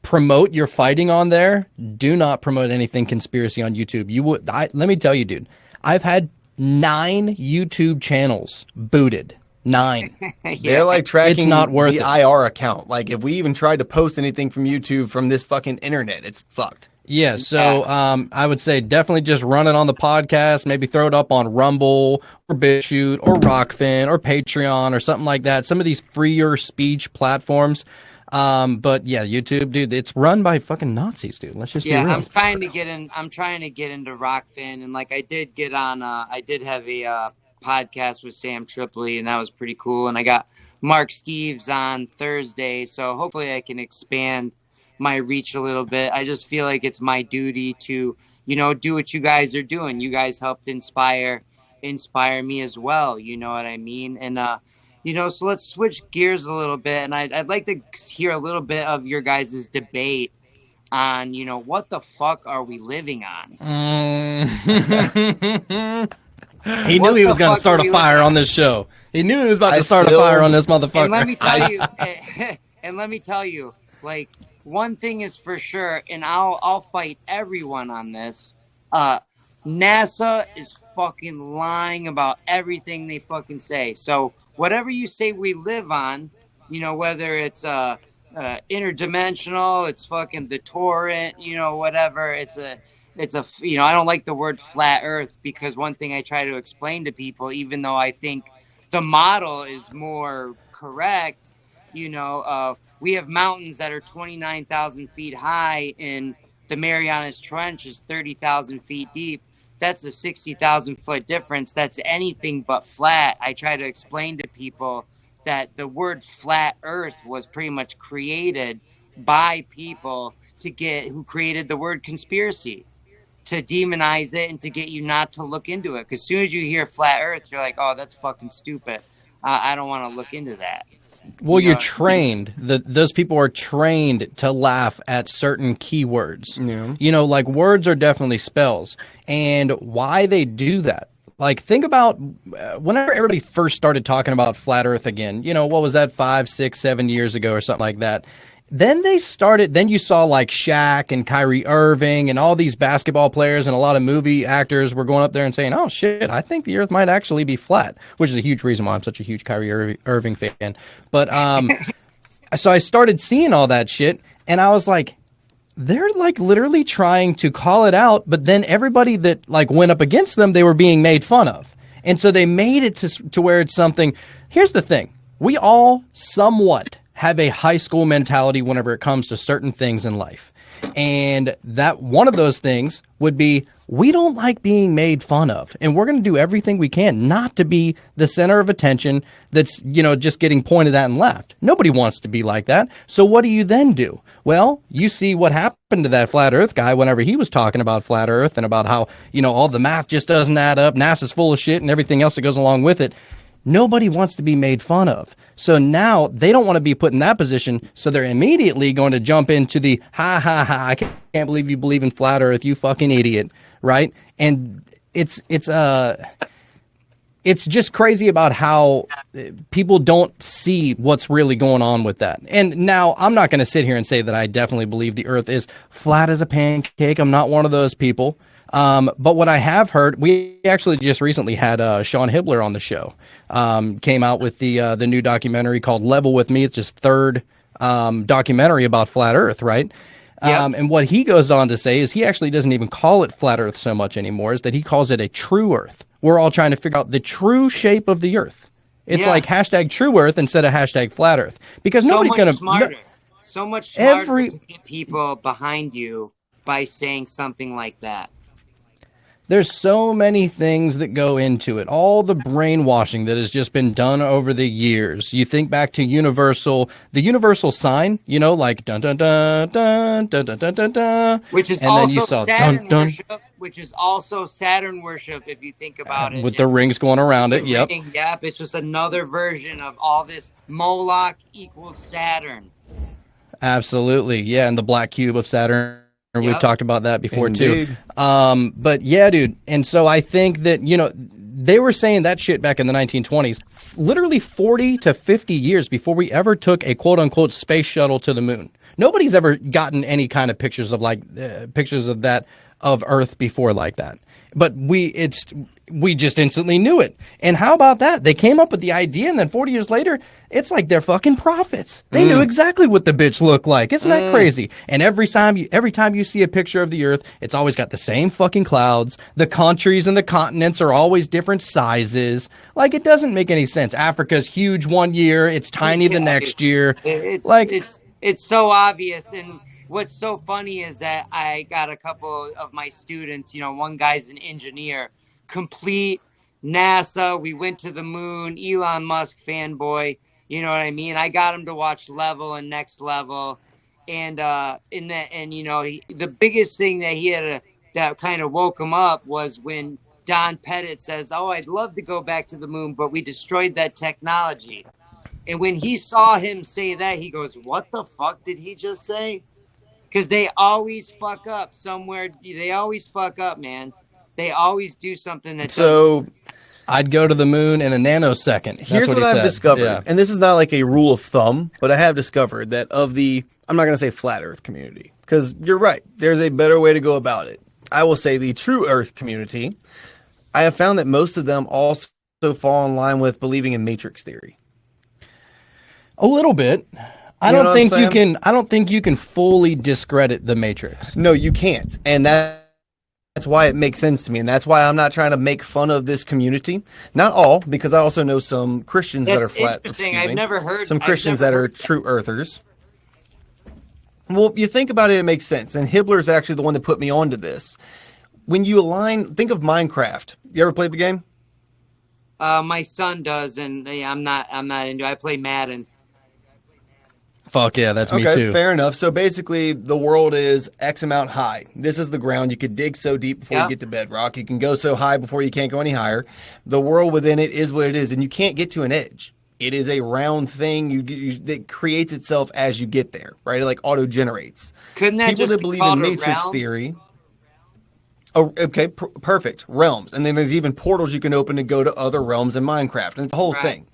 Promote your fighting on there. Do not promote anything conspiracy on YouTube. Let me tell you, dude, I've had 9 YouTube channels booted. 9. They're like tracking It's not worth the it. IR account. Like if we even tried to post anything from YouTube from this fucking internet, it's fucked. Yeah, so I would say definitely just run it on the podcast, maybe throw it up on Rumble or BitChute or Rockfin or Patreon or something like that. Some of these freer speech platforms. But yeah, YouTube, dude, it's run by fucking Nazis, dude. Let's just be real. I'm trying to get into Rockfin, and like I did get on I did have a podcast with Sam Tripoli, and that was pretty cool. And I got Mark Steves on Thursday, so hopefully I can expand my reach a little bit. I just feel like it's my duty to, do what you guys are doing. You guys helped inspire me as well. You know what I mean? And so let's switch gears a little bit, and I'd like to hear a little bit of your guys' debate on, what the fuck are we living on? He knew he was going to start a fire on this show. He knew he was about to start a fire on this motherfucker. And let me tell you, like, one thing is for sure, and I'll fight everyone on this. NASA is fucking lying about everything they fucking say. So whatever you say we live on, whether it's interdimensional, it's fucking the torrent, whatever. It's a I don't like the word flat Earth because one thing I try to explain to people, even though I think the model is more correct, we have mountains that are 29,000 feet high, and the Marianas Trench is 30,000 feet deep. That's a 60,000 foot difference. That's anything but flat. I try to explain to people that the word flat Earth was pretty much created by people who created the word conspiracy, to demonize it and to get you not to look into it. Because as soon as you hear flat Earth, you're like, oh, that's fucking stupid. I don't want to look into that. Well, you're trained. Those people are trained to laugh at certain keywords. Yeah. Like words are definitely spells. And why they do that? Like, think about whenever everybody first started talking about flat Earth again, what was that, 5, 6, 7 years ago or something like that? Then you saw like Shaq and Kyrie Irving and all these basketball players and a lot of movie actors were going up there and saying, oh shit, I think the Earth might actually be flat, which is a huge reason why I'm such a huge Kyrie Irving fan. But so I started seeing all that shit and I was like, they're like literally trying to call it out, but then everybody that like went up against them, they were being made fun of. And so they made it to where it's something. Here's the thing. We all somewhat have a high school mentality whenever it comes to certain things in life. And that one of those things would be, we don't like being made fun of. And we're going to do everything we can not to be the center of attention that's, just getting pointed at and laughed. Nobody wants to be like that. So what do you then do? Well, you see what happened to that flat Earth guy whenever he was talking about flat Earth and about how, all the math just doesn't add up. NASA's full of shit and everything else that goes along with it. Nobody wants to be made fun of. So now they don't want to be put in that position. So they're immediately going to jump into the ha ha ha. I can't believe you believe in flat Earth, you fucking idiot. Right. And it's just crazy about how people don't see what's really going on with that. And now I'm not going to sit here and say that I definitely believe the Earth is flat as a pancake. I'm not one of those people. But what I have heard, we actually just recently had Sean Hibbler on the show. Came out with the new documentary called Level With Me. It's his third documentary about flat Earth, right? Yep. And what he goes on to say is he actually doesn't even call it flat Earth so much anymore, is that he calls it a true Earth. We're all trying to figure out the true shape of the Earth. It's like hashtag true Earth instead of hashtag flat Earth. Because nobody's going to... So much smarter to get people behind you by saying something like that. There's so many things that go into it. All the brainwashing that has just been done over the years. You think back to the Universal sign, like dun dun dun dun dun dun dun dun, dun Which is and then you also saw dun Saturn dun worship, which is also Saturn worship, if you think about it. with the rings going It's around the it. Yep. ring. Yep. It's just another version of all this. Moloch equals Saturn. Absolutely. Yeah, and the black cube of Saturn. We've Yep. talked about that before too. Indeed. But yeah, dude. And so I think that, they were saying that shit back in the 1920s, literally 40 to 50 years before we ever took a quote unquote space shuttle to the moon. Nobody's ever gotten any kind of pictures of pictures of that of Earth before like that. But we just instantly knew it. And how about that? They came up with the idea, and then 40 years later, it's like they're fucking prophets. They knew exactly what the bitch looked like. Isn't that crazy? And every time you see a picture of the Earth, it's always got the same fucking clouds. The countries and the continents are always different sizes. Like, it doesn't make any sense. Africa's huge one year, it's tiny the Yeah, next year. it's Like, it's it's so obvious. And what's so funny is that I got a couple of my students. One guy's an engineer, complete NASA. We went to the moon. Elon Musk fanboy. You know what I mean? I got him to watch Level and Next Level, and the biggest thing that that kind of woke him up was when Don Pettit says, "Oh, I'd love to go back to the moon, but we destroyed that technology." And when he saw him say that, he goes, "What the fuck did he just say?" Because they always fuck up somewhere. They always fuck up, man. They always do something that doesn't. So I'd go to the moon in a nanosecond. That's here's what he I've said. discovered, Yeah. and this is not like a rule of thumb, but I have discovered that I'm not going to say flat Earth community, because you're right. There's a better way to go about it. I will say the true Earth community. I have found that most of them also fall in line with believing in matrix theory. A little bit. I You know don't what think I'm you saying? can. I don't think you can fully discredit the Matrix. No, you can't, and that's why it makes sense to me, and that's why I'm not trying to make fun of this community. Not all, because I also know some Christians that are That's flat. interesting. I've never heard some I've Christians never that are heard true earthers. Well, you think about it, it makes sense. And Hibbler is actually the one that put me onto this. When you think of Minecraft. You ever played the game? My son does, and I'm not. I'm not into. I play Madden. Fuck yeah, that's me Okay, too. fair enough. So basically, the world is X amount high. This is the ground. You could dig so deep before you get to bedrock. You can go so high before you can't go any higher. The world within it is what it is, and you can't get to an edge. It is a round thing. It creates itself as you get there, right? It like auto generates. Couldn't that People just that be believe called in a matrix realm? theory. Oh, okay, perfect. Realms. And then there's even portals you can open to go to other realms in Minecraft. And it's the whole thing.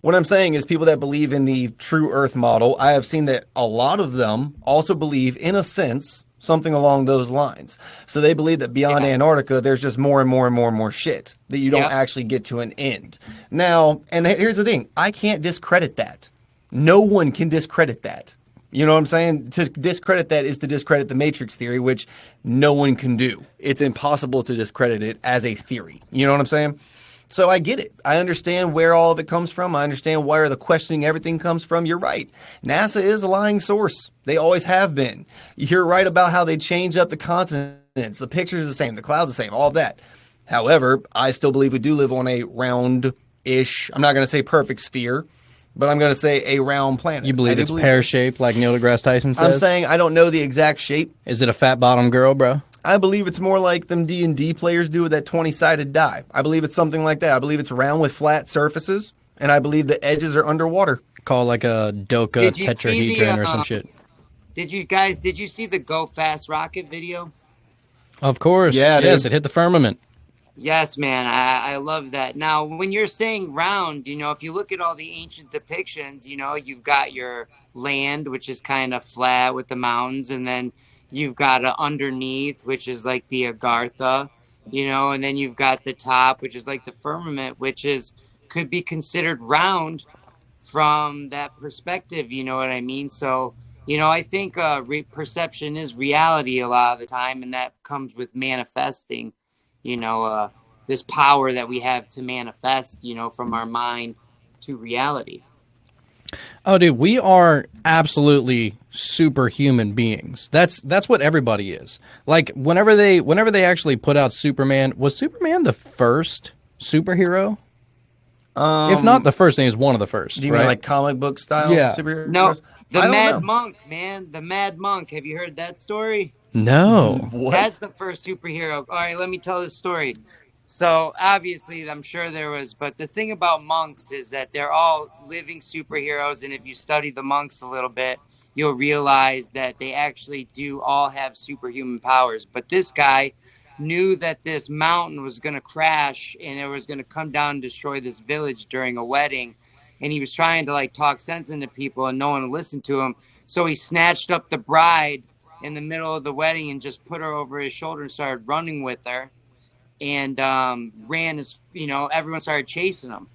What I'm saying is people that believe in the true Earth model, I have seen that a lot of them also believe, in a sense, something along those lines. So they believe that beyond Antarctica, there's just more and more and more and more shit that you don't actually get to an end. Now, and here's the thing. I can't discredit that. No one can discredit that. You know what I'm saying? To discredit that is to discredit the matrix theory, which no one can do. It's impossible to discredit it as a theory. You know what I'm saying? So I get it. I understand where all of it comes from. I understand where the questioning everything comes from. You're right. NASA is a lying source. They always have been. You're right about how they change up the continents. The picture's the same. The cloud's the same. All of that. However, I still believe we do live on a round-ish, I'm not going to say perfect sphere, but I'm going to say a round planet. You believe it's pear-shaped, like Neil deGrasse Tyson says? I'm saying I don't know the exact shape. Is it a fat bottom girl, bro? I believe it's more like them D&D players do with that 20-sided die. I believe it's something like that. I believe it's round with flat surfaces, and I believe the edges are underwater. Called like a Doka tetrahedron or some shit. Did you see the Go Fast Rocket video? Of course. Yeah, yes, it hit the firmament. Yes, man, I love that. Now, when you're saying round, if you look at all the ancient depictions, you've got your land, which is kind of flat with the mountains, and then you've got underneath, which is like the Agartha, and then you've got the top, which is like the firmament, could be considered round from that perspective. You know what I mean? So, I think perception is reality a lot of the time, and that comes with manifesting. This power that we have to manifest, from our mind to reality. Oh, dude, we are absolutely superhuman beings. That's what everybody is. Like whenever they actually put out Superman, was Superman the first superhero? If not Um, the first, then he's one of the first, do you mean right? like comic book style Yeah. No, superheroes? the I don't Mad know. Monk, man, the Mad Monk. Have you heard that story? No. That's What? the first superhero. All right, let me tell this story. So obviously, I'm sure there was, but the thing about monks is that they're all living superheroes, and if you study the monks a little bit, you'll realize that they actually do all have superhuman powers. But this guy knew that this mountain was going to crash and it was going to come down and destroy this village during a wedding, and he was trying to like talk sense into people, and no one listened to him. So he snatched up the bride in the middle of the wedding and just put her over his shoulder and started running with her, and ran as everyone started chasing him,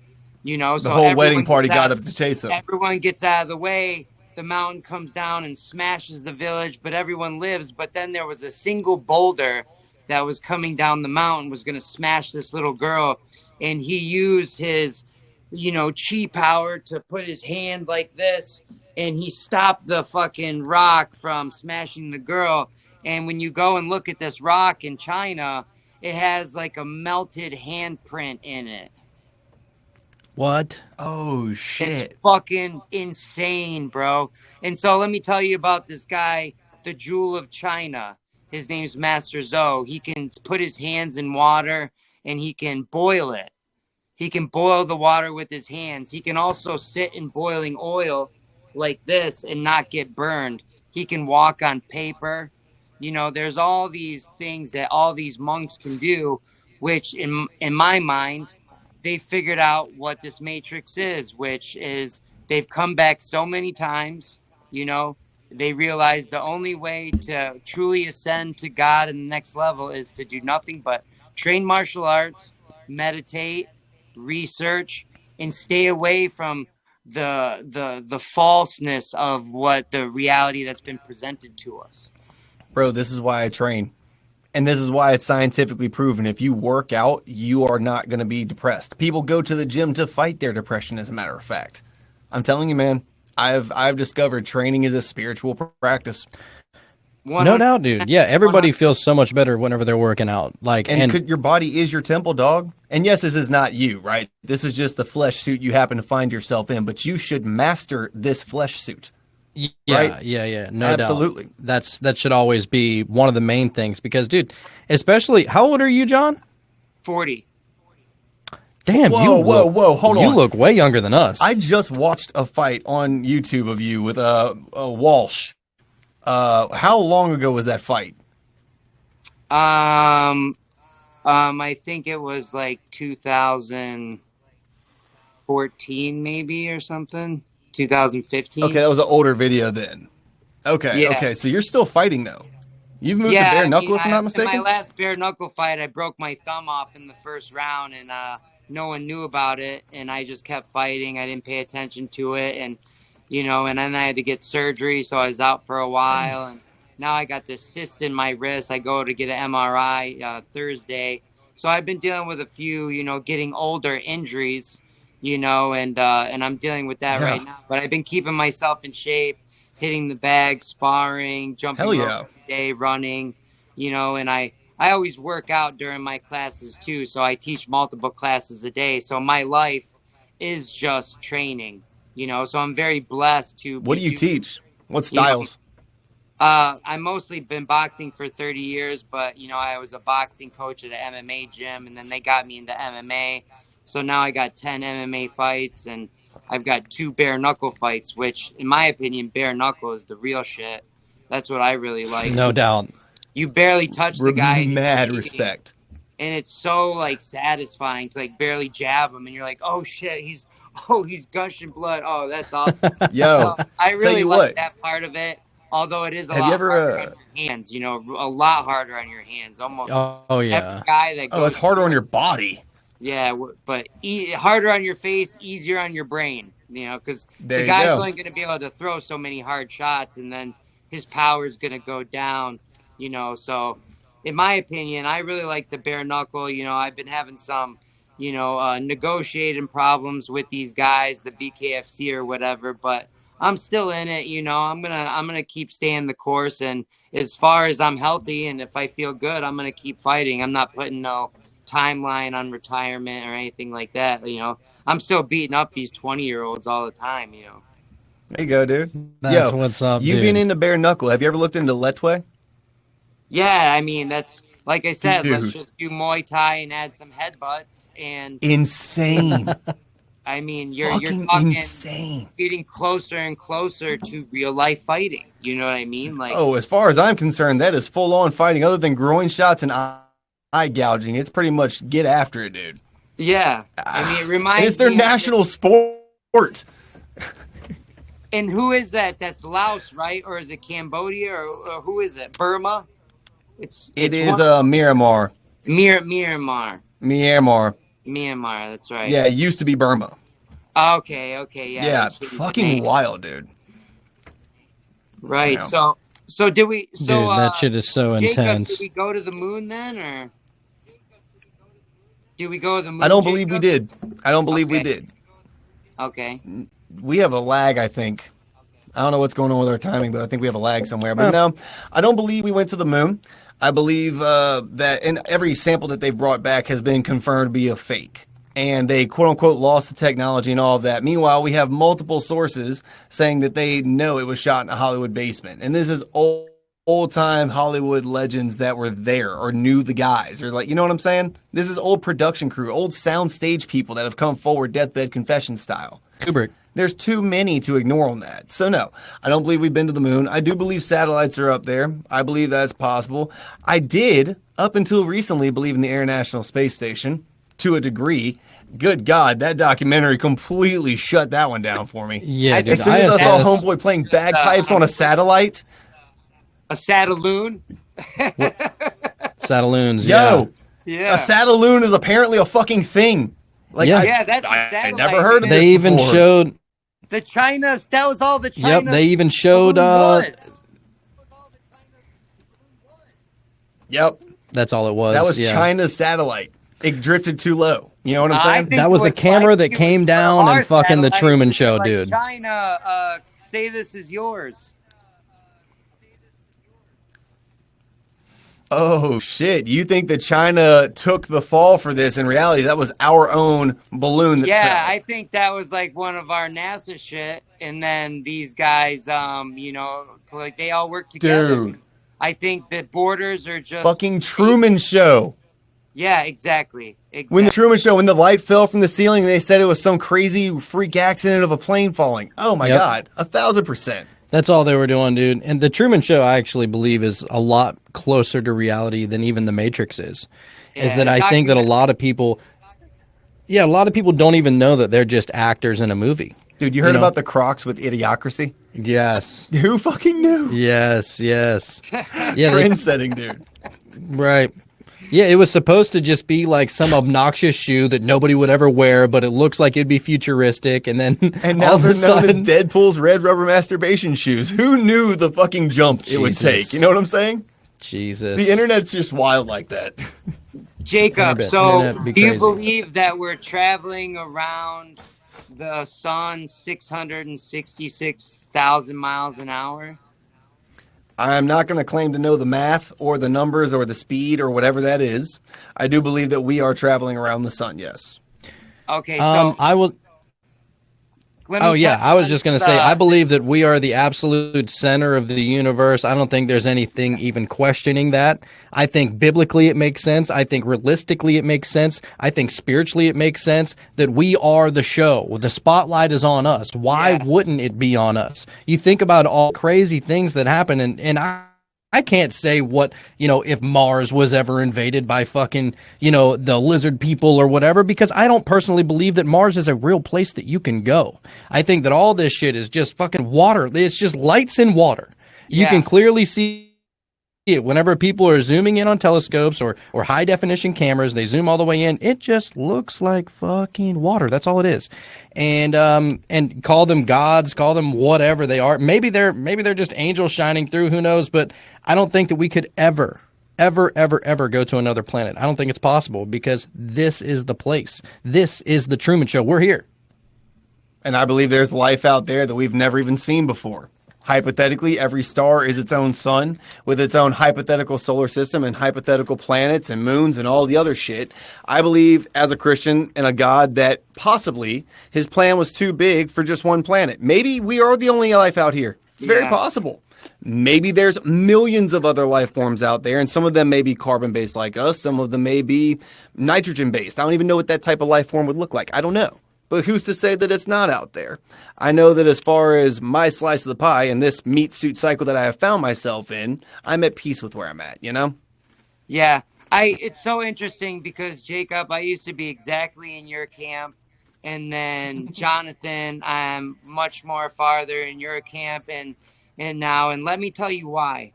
The so whole wedding party got up to chase him. everyone gets out of the way. The mountain comes down and smashes the village, but everyone lives. But then there was a single boulder that was coming down the mountain, was going to smash this little girl, and he used his chi power to put his hand like this, and he stopped the fucking rock from smashing the girl. And when you go and look at this rock in China, it has like a melted handprint in it. What? Oh It's shit. fucking insane, bro. And so let me tell you about this guy, the Jewel of China. His name's Master Zoe. He can put his hands in water and he can boil it. He can boil the water with his hands. He can also sit in boiling oil like this and not get burned. He can walk on paper. There's all these things that all these monks can do, which in my mind, they figured out what this matrix is, which is they've come back so many times, you know, they realize the only way to truly ascend to God in the next level is to do nothing but train martial arts, meditate, research, and stay away from the falseness of what the reality that's been presented to us. Bro, this is why I train. And this is why it's scientifically proven. If you work out, you are not going to be depressed. People go to the gym to fight their depression, as a matter of fact. I'm telling you, man, I've discovered training is a spiritual practice. No 100, doubt, dude. Yeah, everybody feels so much better whenever they're working out. Like, and Your body is your temple, dog. And yes, this is not you, right? This is just the flesh suit you happen to find yourself in, but you should master this flesh suit. yeah, right? yeah, no Absolutely. doubt. That should always be one of the main things because, dude, especially how old are you, John? 40. Damn, Whoa, hold on. You look way younger than us. I just watched a fight on YouTube of you with a Walsh. How long ago was that fight? I think it was like 2014 maybe or something. 2015. Okay, that was an older video then. Okay, Yeah. okay. So you're still fighting though. You've moved to Yeah, bare I knuckle, mean, if I'm not in my mistaken. last bare knuckle fight, I broke my thumb off in the first round, and no one knew about it, and I just kept fighting. I didn't pay attention to it, and and then I had to get surgery, so I was out for a while, and now I got this cyst in my wrist. I go to get an MRI Thursday, so I've been dealing with a few, getting older injuries, and I'm dealing with that Yeah. right now. But I've been keeping myself in shape, hitting the bag, sparring, jumping Hell rope yeah. every day, running, and I always work out during my classes too. So I teach multiple classes a day. So my life is just training, so I'm very blessed to What be do you doing, teach? What you know, styles? I mostly been boxing for 30 years, but I was a boxing coach at an MMA gym, and then they got me into MMA. So now I got 10 MMA fights, and I've got 2 bare knuckle fights, which, in my opinion, bare knuckle is the real shit. That's what I really like. no doubt. You barely touch the guy, and you're Mad bleeding, respect. and it's so like satisfying to like barely jab him, and you're like, oh shit, he's gushing blood. Oh, that's awesome. Yo, So I tell really you like what. that part of it, although it is a Have you lot harder ever? on your hands, a lot harder on your hands. Almost Oh every yeah. guy that Oh, it's goes harder through on it, your body. yeah, but harder on your face, easier on your brain, because the There you guy's go. only going to be able to throw so many hard shots, and then his power is going to go down, So, in my opinion, I really like the bare knuckle. I've been having some, negotiating problems with these guys, the BKFC or whatever. But I'm still in it. I'm gonna keep staying the course. And as far as I'm healthy and if I feel good, I'm gonna keep fighting. I'm not putting no timeline on retirement or anything like that. I'm still beating up these 20-year-olds all the time. There you go, dude. That's what's up, you dude. being into bare knuckle, have you ever looked into Letway? Yeah, I mean, that's like I said, Dude. let's just do Muay Thai and add some headbutts. And Insane. I mean, you're Fucking talking insane. getting closer and closer to real life fighting. You know what I mean? Like, Oh, as far as I'm concerned, that is full on fighting. Other than groin shots and eye gouging, it's pretty much get after it, dude. yeah. I mean, it reminds And it's their me of national sport. And who is that? That's Laos, right? Or is it Cambodia? Or who is it? Burma? It is Myanmar. Myanmar. Myanmar. That's right. Yeah, it used to be Burma. Okay, yeah. Yeah, They changed the fucking name. wild, dude. Right. Yeah. So did we? So Dude, that shit is so Jacob, intense. did we go to the moon then, or did we go to the moon? I don't believe we Jacob? did. I don't believe we Okay. did. Okay. We have a lag, I think. I don't know what's going on with our timing, but I think we have a lag somewhere. But no, I don't believe we went to the moon. I believe that and every sample that they brought back has been confirmed to be a fake. And they, quote unquote, lost the technology and all of that. Meanwhile, we have multiple sources saying that they know it was shot in a Hollywood basement. And this is old time Hollywood legends that were there or knew the guys. Or, like, you know what I'm saying? This is old production crew, old sound stage people that have come forward deathbed confession style. Kubrick. There's too many to ignore on that. So no, I don't believe we've been to the moon. I do believe satellites are up there. I believe that's possible. I did, up until recently, believe in the International Space Station to a degree. Good God, that documentary completely shut that one down for me. Yeah, dude. As soon as I saw ISS Homeboy playing bagpipes on a satellite, A Sataloon? Satelloons. yo, Yeah. a Sataloon is apparently a fucking thing. Like, Yeah. Yeah, that's a I satellite. never heard of They this even before. showed. The China. That was all the China. Yep, they even showed. Yep, That's all it was. that was yeah. China's satellite. It drifted too low. You know what I'm I saying? think That was it a camera that it came was down our and fucking the satellite. Truman Show, Like, dude. China, say this is yours. Oh shit! You think that China took the fall for this? In reality, that was our own balloon that Yeah, fell. I think that was like one of our NASA shit, and then these guys, like they all work together. Dude, I think that borders are just fucking Truman Show. Yeah, exactly. When the Truman Show, when the light fell from the ceiling, they said it was some crazy freak accident of a plane falling. Oh my Yep. God, 1,000%. That's all they were doing, dude. And the Truman Show, I actually believe, is a lot closer to reality than even the Matrix is. Is Yeah, that I think that a lot of people, a lot of people don't even know that they're just actors in a movie. Dude, you heard know? about the Crocs with Idiocracy? Yes. Who fucking knew? Yes. Yeah. Trend setting, dude. Right. Yeah, it was supposed to just be like some obnoxious shoe that nobody would ever wear, but it looks like it'd be futuristic, and then And now all of they're a known as sudden, Deadpool's red rubber masturbation shoes. Who knew the fucking jump it would Jesus. take? You know what I'm saying? Jesus, The internet's just wild like that. Jacob, Internet- so internet be do you crazy. believe that we're traveling around the sun 666,000 miles an hour? I'm not going to claim to know the math or the numbers or the speed or whatever that is. I do believe that we are traveling around the sun, yes. Okay, so I will. let me Oh yeah, touch I was on just going to this, say, I believe that we are the absolute center of the universe. I don't think there's anything even questioning that. I think biblically it makes sense. I think realistically it makes sense. I think spiritually it makes sense that we are the show. The spotlight is on us. Why Yeah. wouldn't it be on us? You think about all crazy things that happen, and I can't say what, if Mars was ever invaded by fucking, the lizard people or whatever, because I don't personally believe that Mars is a real place that you can go. I think that all this shit is just fucking water. It's just lights in water. You Yeah. can clearly see it whenever people are zooming in on telescopes or high definition cameras. They zoom all the way in. It just looks like fucking water. That's all it is. And call them gods, call them whatever they are. Maybe they're just angels shining through. Who knows? But I don't think that we could ever ever, ever, ever go to another planet. I don't think it's possible because this is the place. This is the Truman Show. We're here. And I believe there's life out there that we've never even seen before. Hypothetically, every star is its own sun with its own hypothetical solar system and hypothetical planets and moons and all the other shit. I believe as a Christian in a God that possibly his plan was too big for just one planet. Maybe we are the only life out here. It's very possible. Maybe there's millions of other life forms out there, and some of them may be carbon-based like us. Some of them may be nitrogen-based. I don't even know what that type of life form would look like. I don't know. But who's to say that it's not out there? I know that as far as my slice of the pie and this meat suit cycle that I have found myself in, I'm at peace with where I'm at, you know? Yeah. It's so interesting because, Jacob, I used to be exactly in your camp. And then, Jonathan, I'm much more farther in your camp and now. And let me tell you why.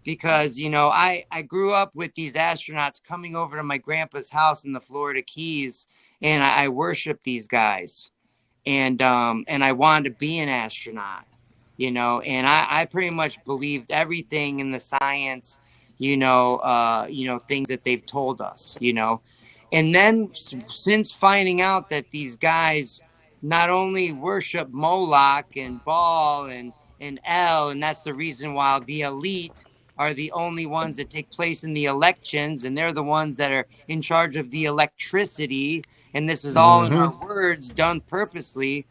Because, I grew up with these astronauts coming over to my grandpa's house in the Florida Keys, and I worship these guys, and I wanted to be an astronaut, and I pretty much believed everything in the science, things that they've told us, and then since finding out that these guys not only worship Moloch and Baal and El, and that's the reason why the elite are the only ones that take place in the elections, and they're the ones that are in charge of the electricity. And this is all in our words done purposely.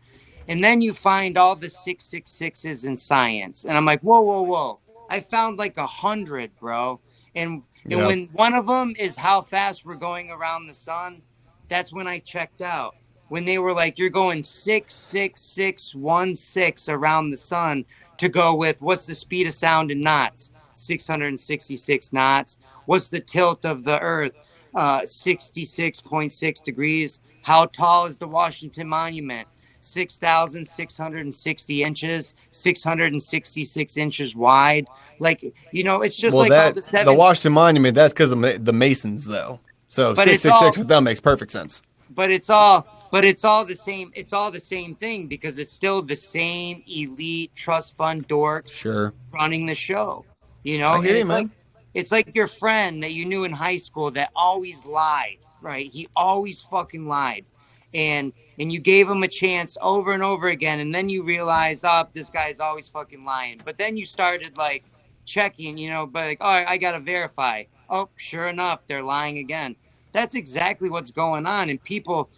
And then you find all the 666s in science. And I'm like, whoa, whoa, whoa. I found like 100, bro. And when one of them is how fast we're going around the sun, that's when I checked out. When they were like, you're going 66616 around the sun to go with what's the speed of sound in knots? 666 knots. What's the tilt of the earth? 66.6 degrees. How tall is the Washington Monument? 6,660 inches, 666 inches wide. Like, it's just all the Washington Monument, that's because of the Masons, though. So 666 with them makes perfect sense. But it's all the same. It's all the same thing because it's still the same elite trust fund dorks running the show. I hear you, man. It's like your friend that you knew in high school that always lied, right? He always fucking lied. And you gave him a chance over and over again. And then you realize, this guy's always fucking lying. But then you started like checking, but like, all right, I got to verify. Oh, sure enough, they're lying again. That's exactly what's going on. And people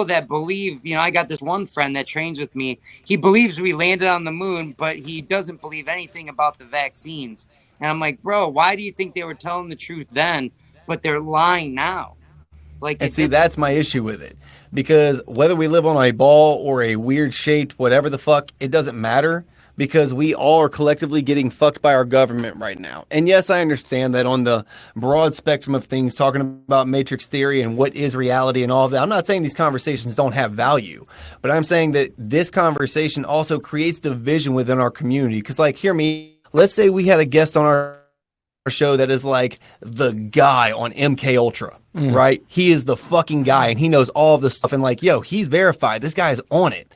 that believe, I got this one friend that trains with me. He believes we landed on the moon, but he doesn't believe anything about the vaccines. And I'm like, bro, why do you think they were telling the truth then, but they're lying now? And see, that's my issue with it. Because whether we live on a ball or a weird shaped whatever the fuck, it doesn't matter. Because we all are collectively getting fucked by our government right now. And yes, I understand that on the broad spectrum of things, talking about matrix theory and what is reality and all of that, I'm not saying these conversations don't have value. But I'm saying that this conversation also creates division within our community. Because, like, hear me. Let's say we had a guest on our show that is like the guy on MK Ultra, right? He is the fucking guy and he knows all of this stuff and like, yo, he's verified. This guy is on it.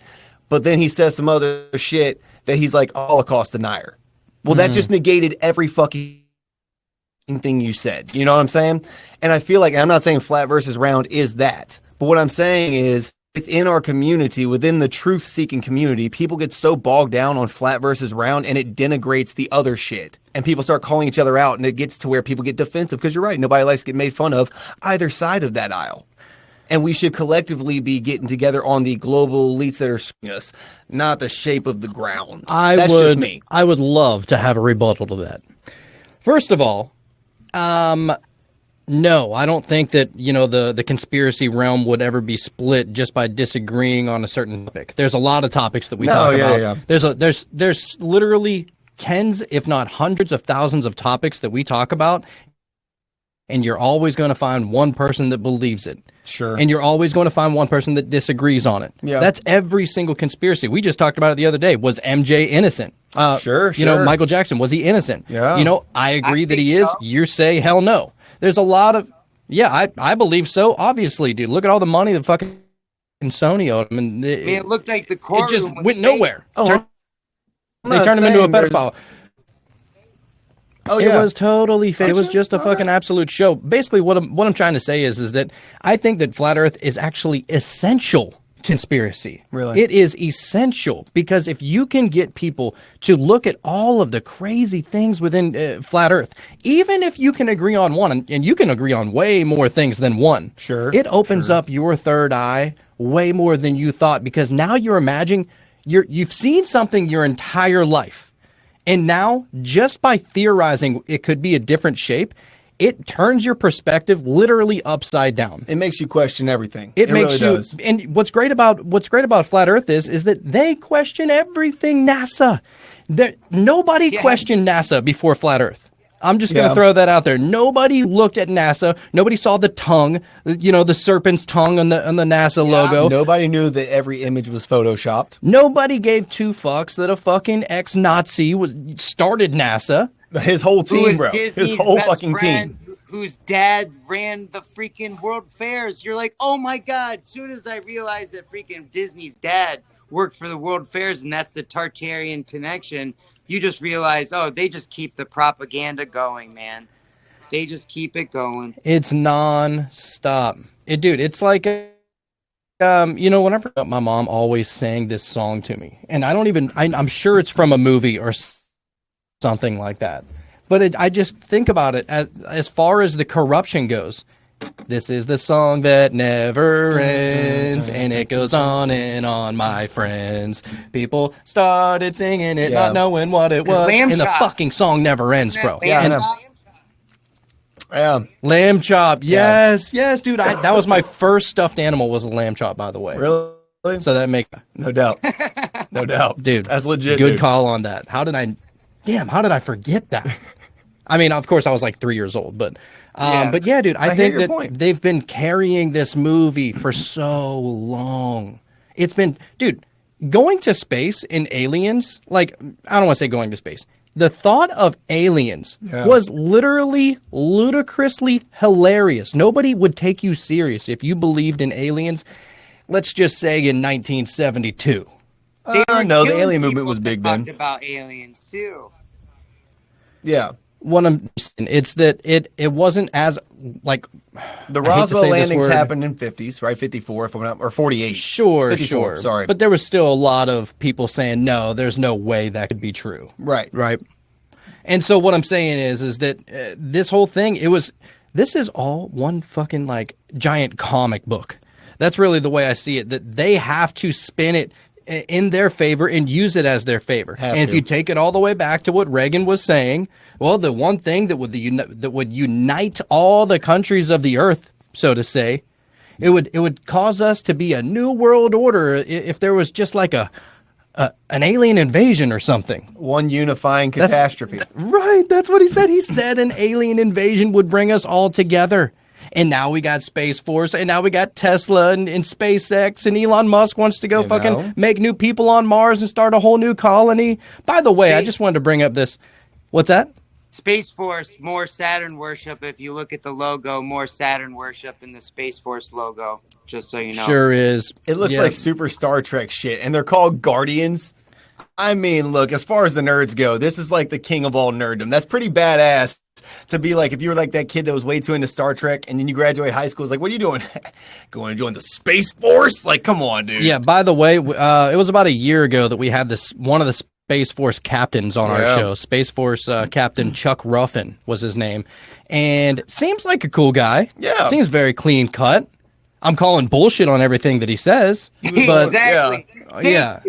But then he says some other shit that he's like a Holocaust denier. Well, that just negated every fucking thing you said. You know what I'm saying? And I feel like, I'm not saying flat versus round is that, but what I'm saying is within our community, within the truth-seeking community, people get so bogged down on flat versus round, and it denigrates the other shit. And people start calling each other out, and it gets to where people get defensive, because you're right, nobody likes to get made fun of either side of that aisle. And we should collectively be getting together on the global elites that are screwing us, not the shape of the ground. That's just me. I would love to have a rebuttal to that. First of all, no, I don't think that, the conspiracy realm would ever be split just by disagreeing on a certain topic. There's a lot of topics that we talk about. Yeah. There's literally tens, if not hundreds of thousands of topics that we talk about, and you're always going to find one person that believes it. Sure. And you're always going to find one person that disagrees on it. Yeah. That's every single conspiracy. We just talked about it the other day. Was MJ innocent? Sure. Michael Jackson, was he innocent? Yeah. I agree that he is. So. You say hell no. There's a lot of, I believe so. Obviously, dude. Look at all the money that fucking Sony owed him. And it looked like the courtroom. It just went nowhere. Oh, they turned him into a pedophile. Oh, It yeah. was totally fake. It was Gotcha. just a All fucking right. absolute show. Basically, what I'm trying to say is that I think that flat Earth is actually essential to conspiracy. Really? It is essential because if you can get people to look at all of the crazy things within flat Earth, even if you can agree on one, and you can agree on way more things than one, Sure, it opens up your third eye way more than you thought because now you're imagining you've seen something your entire life. And now, just by theorizing it could be a different shape, it turns your perspective literally upside down. It makes you question everything. It makes really you, does. and what's great about flat Earth is that they question everything NASA. Nobody Yes. questioned NASA before flat Earth. I'm just going to Yeah. throw that out there. Nobody looked at NASA. Nobody saw the tongue, the serpent's tongue on the NASA logo. Nobody knew that every image was photoshopped. Nobody gave two fucks that a fucking ex-Nazi started NASA. His whole Who team, is bro. Disney's His whole best fucking friend, team. whose dad ran the freaking World Fairs. You're like, oh my God. As soon as I realized that freaking Disney's dad worked for the World Fairs and that's the Tartarian connection, you just realize, oh, they just keep the propaganda going, man. They just keep it going. It's non-stop. Dude, it's like, whenever my mom always sang this song to me, and I'm sure it's from a movie or something like that. But I just think about it as far as the corruption goes. This is the song that never ends, and it goes on and on, my friends. People started singing it, not knowing what it was, Lamb and the Chop. fucking song never ends, bro. Yeah, I Lamb know. Chop. Yeah. Lamb chop, yes, dude. That was my first stuffed animal was a lamb chop, by the way. Really? So that make No doubt. No doubt. dude, That's legit. Good dude. call on that. How did I forget that? I mean, of course, I was like 3 years old, but yeah, dude, I hear think your that point. they've been carrying this movie for so long. It's been, dude, going to space in Aliens. Like, I don't want to say going to space. The thought of aliens was literally ludicrously hilarious. Nobody would take you serious if you believed in aliens. Let's just say in 1972. They were No, the killing alien movement people was that big then. talked about aliens too. Yeah. It's that it wasn't as like The I hate to Roswell say this landings word. happened in 50s, right? 54, if I'm not, or 48. Sure, 54, sure. sorry. But there was still a lot of people saying, no, there's no way that could be true. Right. Right. And so what I'm saying is that this whole thing, this is all one fucking like giant comic book. That's really the way I see it, that they have to spin it in their favor and use it as their favor. Have and if to. you take it all the way back to what Reagan was saying, well, the one thing that would unite all the countries of the earth, so to say, it would cause us to be a new world order if there was just like an alien invasion or something. One unifying catastrophe. Right, that's what he said. He said an alien invasion would bring us all together. And now we got Space Force, and now we got Tesla and SpaceX, and Elon Musk wants to go make new people on Mars and start a whole new colony. By the way, I just wanted to bring up this. What's that? Space Force, more Saturn worship. If you look at the logo, more Saturn worship in the Space Force logo, just so you know. Sure is. It looks Yeah. like super Star Trek shit, and they're called Guardians. I mean, look, as far as the nerds go, this is like the king of all nerddom. That's pretty badass to be like, if you were like that kid that was way too into Star Trek, and then you graduate high school, it's like, what are you doing? Going to join the Space Force? Like, come on, dude. Yeah, by the way, it was about a year ago that we had one of the Space Force captains on our show. Space Force Captain Chuck Ruffin was his name. And seems like a cool guy. Yeah. Seems very clean cut. I'm calling bullshit on everything that he says. But Exactly. yeah.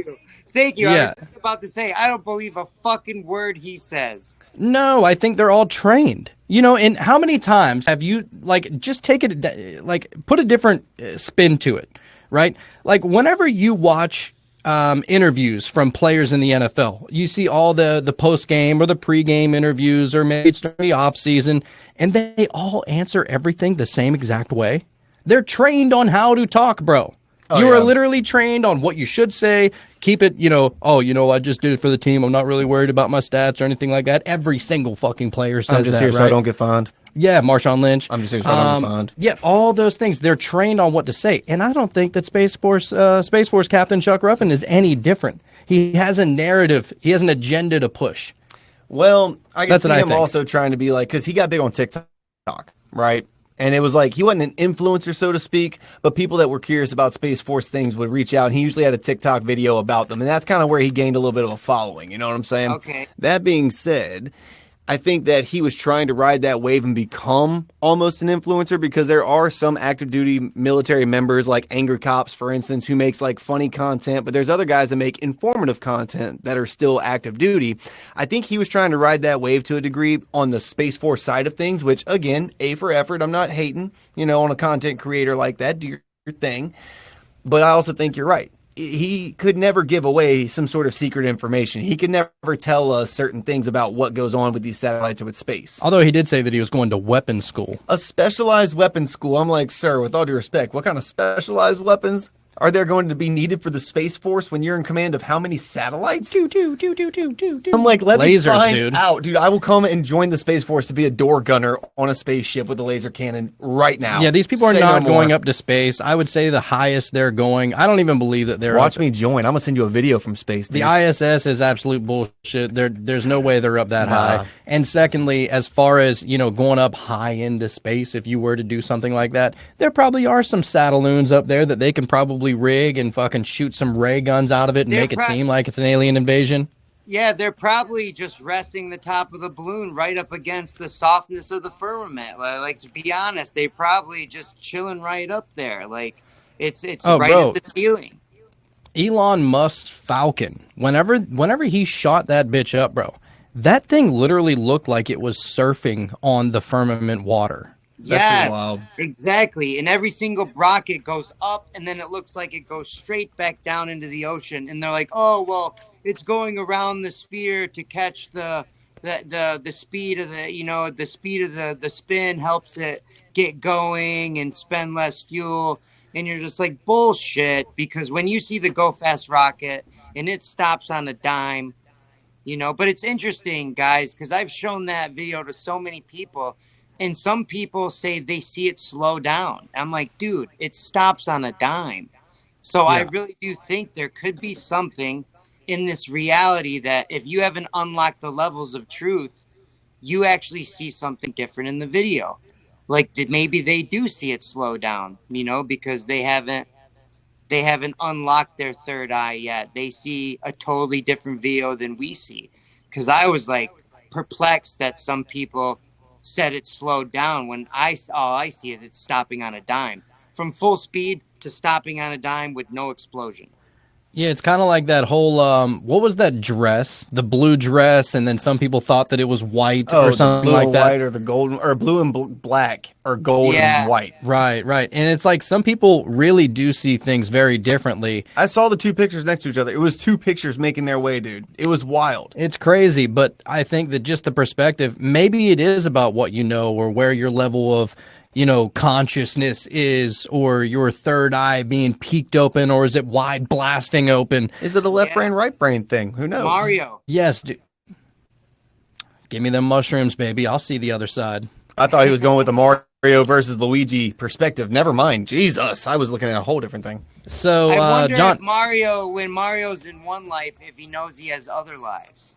Thank you. Yeah. I was about to say, I don't believe a fucking word he says. No, I think they're all trained. And how many times have you, like, just take it, like, put a different spin to it, right? Like, whenever you watch interviews from players in the NFL, you see all the post-game or the pre-game interviews, or maybe it's during the off-season, and they all answer everything the same exact way. They're trained on how to talk, bro. You are literally trained on what you should say. Keep it, I just did it for the team. I'm not really worried about my stats or anything like that. Every single fucking player says I'm just that, here right? so I don't get fined. Yeah, Marshawn Lynch. I'm just here so I don't get fined. Yeah, all those things. They're trained on what to say. And I don't think that Space Force Captain Chuck Ruffin is any different. He has a narrative. He has an agenda to push. Well, I can That's see what I him think. also trying to be like, because he got big on TikTok, right? And it was like he wasn't an influencer, so to speak, but people that were curious about Space Force things would reach out. And he usually had a TikTok video about them, and that's kind of where he gained a little bit of a following. You know what I'm saying? Okay. That being said, I think that he was trying to ride that wave and become almost an influencer because there are some active duty military members like Angry Cops, for instance, who makes like funny content, but there's other guys that make informative content that are still active duty. I think he was trying to ride that wave to a degree on the Space Force side of things, which again, A for effort. I'm not hating, on a content creator like that. Do your thing. But I also think you're right. He could never give away some sort of secret information. He could never tell us certain things about what goes on with these satellites or with space. Although he did say that he was going to weapons school. A specialized weapons school. I'm like, sir, with all due respect, what kind of specialized weapons are there going to be needed for the Space Force when you're in command of how many satellites? I'm like, let me Lasers, find dude. out. Dude, I will come and join the Space Force to be a door gunner on a spaceship with a laser cannon right now. Yeah, these people are Say not no more. going up to space. I would say the highest they're going. I don't even believe that they're Watch up. me join. I'm going to send you a video from space, dude. The ISS is absolute bullshit. There's no way they're up that high. And secondly, as far as, going up high into space, if you were to do something like that, there probably are some Satelloons up there that they can probably rig and fucking shoot some ray guns out of it and They're make it seem like it's an alien invasion. Yeah, they're probably just resting the top of the balloon right up against the softness of the firmament. Like to be honest, they probably just chilling right up there. Like it's right bro. at the ceiling. Elon Musk's Falcon, whenever he shot that bitch up, bro, that thing literally looked like it was surfing on the firmament water. Yes, wild. exactly. And every single rocket goes up, and then it looks like it goes straight back down into the ocean. And they're like, "Oh, well, it's going around the sphere to catch the speed of the speed of the spin helps it get going and spend less fuel." And you're just like, bullshit, because when you see the Go Fast rocket and it stops on a dime, but it's interesting, guys, because I've shown that video to so many people. And some people say they see it slow down. I'm like, dude, it stops on a dime. So I really do think there could be something in this reality that if you haven't unlocked the levels of truth, you actually see something different in the video. Like maybe they do see it slow down, because they haven't unlocked their third eye yet. They see a totally different video than we see. Because I was like perplexed that some people said it slowed down when all I see is it's stopping on a dime. From full speed to stopping on a dime with no explosion. Yeah, it's kind of like that whole, what was that dress? The blue dress, and then some people thought that it was white or something blue like and that. white or the golden, or blue and black, or gold and white. Right. And it's like some people really do see things very differently. I saw the two pictures next to each other. It was two pictures making their way, dude. It was wild. It's crazy, but I think that just the perspective, maybe it is about what you know or where your level of, consciousness is, or your third eye being peeked open, or is it wide blasting open? Is it a left brain, right brain thing? Who knows? Mario. Yes, dude. Give me them mushrooms, baby. I'll see the other side. I thought he was going with the Mario versus Luigi perspective. Never mind. Jesus, I was looking at a whole different thing. So, I wonder John, if when Mario's in one life, if he knows he has other lives.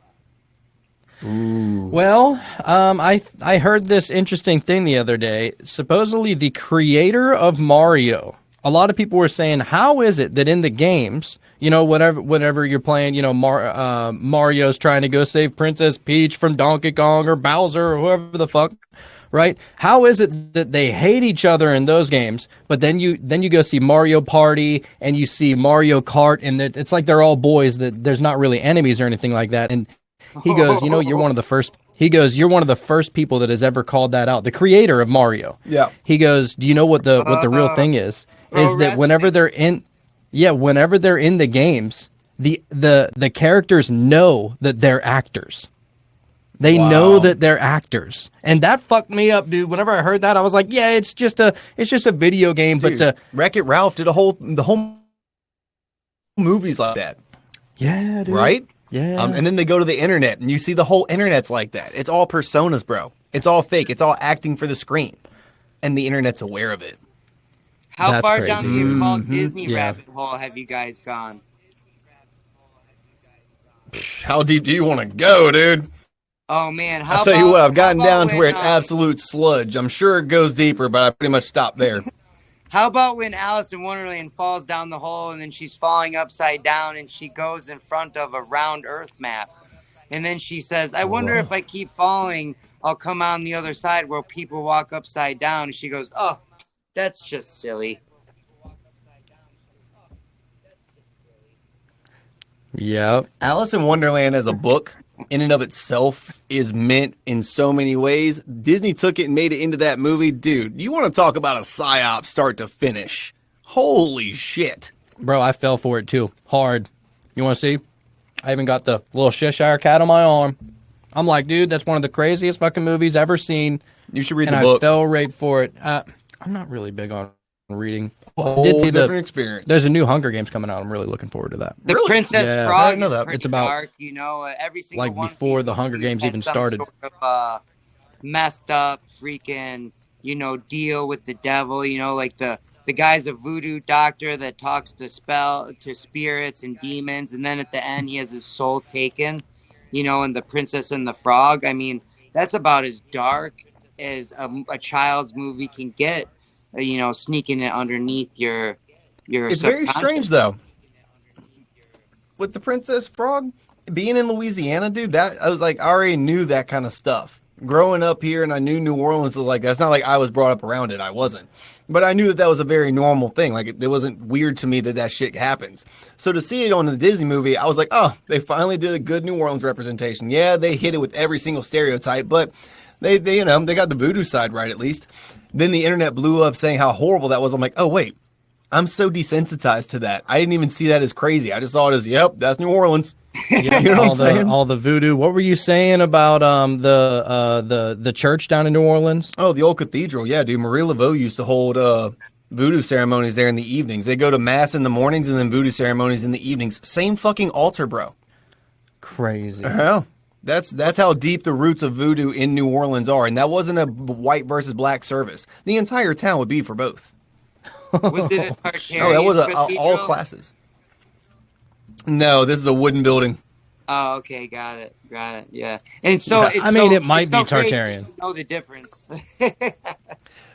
Ooh. well, I heard this interesting thing the other day. Supposedly, the creator of Mario. A lot of people were saying, how is it that in the games, whatever you're playing, Mario's trying to go save Princess Peach from Donkey Kong or Bowser or whoever the fuck, right? How is it that they hate each other in those games, but then you go see Mario Party and you see Mario Kart, and it's like they're all boys, that there's not really enemies or anything like that. And he goes, you're one of the first. He goes, you're one of the first people that has ever called that out. The creator of Mario. Yeah. He goes, do you know what the real thing is? Is that whenever they're in the games, the characters know that they're actors. They know that they're actors, and that fucked me up, dude. Whenever I heard that, I was like, yeah, it's just a video game. Dude, but Wreck-It Ralph did the whole movies like that. Yeah, dude. Right? Yeah. And then they go to the internet, and you see the whole internet's like that. It's all personas, bro. It's all fake. It's all acting for the screen, and the internet's aware of it. How That's far crazy. down the called Disney Yeah. rabbit hole have you guys gone? How deep do you want to go, dude? Oh man, I'll tell you what, I've gotten down to where it's absolute sludge. I'm sure it goes deeper, but I pretty much stopped there. How about when Alice in Wonderland falls down the hole and then she's falling upside down and she goes in front of a round Earth map, and then she says, "I wonder if I keep falling, I'll come on the other side where people walk upside down." And she goes, "Oh, that's just silly." Yep. Alice in Wonderland as a book in and of itself is meant in so many ways. Disney took it and made it into that movie. Dude, you want to talk about a psyop start to finish. Holy shit. Bro, I fell for it too. Hard. You want to see? I even got the little Cheshire cat on my arm. I'm like, dude, that's one of the craziest fucking movies ever seen. You should read and the book. I fell right for it. I'm not really big on reading. Whole different experience. There's a new Hunger Games coming out. I'm really looking forward to that. The Really? Princess Yeah, Frog I didn't know is that. pretty It's about, dark, you know. Every single like, one before the Hunger Games even started. Sort of, messed up, freaking, deal with the devil. Like the guy's a voodoo doctor that talks to spirits and demons, and then at the end he has his soul taken. And the Princess and the Frog. I mean, that's about as dark as a child's movie can get. Sneaking it underneath your. It's very strange though. With the Princess Frog being in Louisiana, dude, that I was like, I already knew that kind of stuff. Growing up here, and I knew New Orleans was like, that's not like I was brought up around it. I wasn't. But I knew that was a very normal thing. Like, it wasn't weird to me that shit happens. So to see it on the Disney movie, I was like, oh, they finally did a good New Orleans representation. Yeah, they hit it with every single stereotype, but they got the voodoo side right at least. Then the internet blew up saying how horrible that was. I'm like, oh, wait, I'm so desensitized to that. I didn't even see that as crazy. I just saw it as, yep, that's New Orleans. Yeah, you know what I'm saying? All the voodoo. What were you saying about the church down in New Orleans? Oh, the old cathedral. Yeah, dude. Marie Laveau used to hold voodoo ceremonies there in the evenings. They go to mass in the mornings and then voodoo ceremonies in the evenings. Same fucking altar, bro. Crazy. Yeah. That's how deep the roots of voodoo in New Orleans are. And that wasn't a white versus black service. The entire town would be for both. Was it a Tartarian Oh, that was cathedral? all classes. No, this is a wooden building. Oh, okay, got it, yeah. And so, Yeah, it might be Tartarian. Know the difference.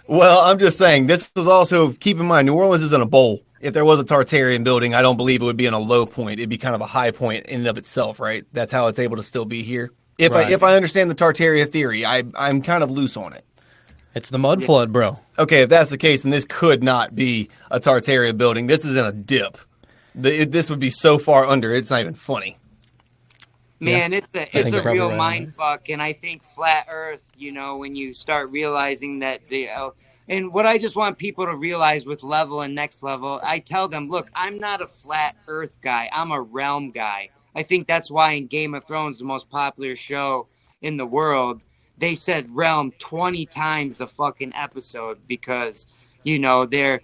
Well, I'm just saying, this was also, keep in mind, New Orleans isn't a bowl. If there was a Tartarian building, I don't believe it would be in a low point. It'd be kind of a high point in and of itself, right? That's how it's able to still be here. If I understand the Tartaria theory, I'm kind of loose on it. It's the mud flood, bro. Okay, if that's the case, then this could not be a Tartaria building. This is in a dip. This would be so far under, it's not even funny. Man, Yeah. it's a real right mind fuck, and I think flat Earth. When you start realizing that and what I just want people to realize with Level and Next Level, I tell them, look, I'm not a flat Earth guy. I'm a realm guy. I think that's why in Game of Thrones, the most popular show in the world, they said realm 20 times a fucking episode because they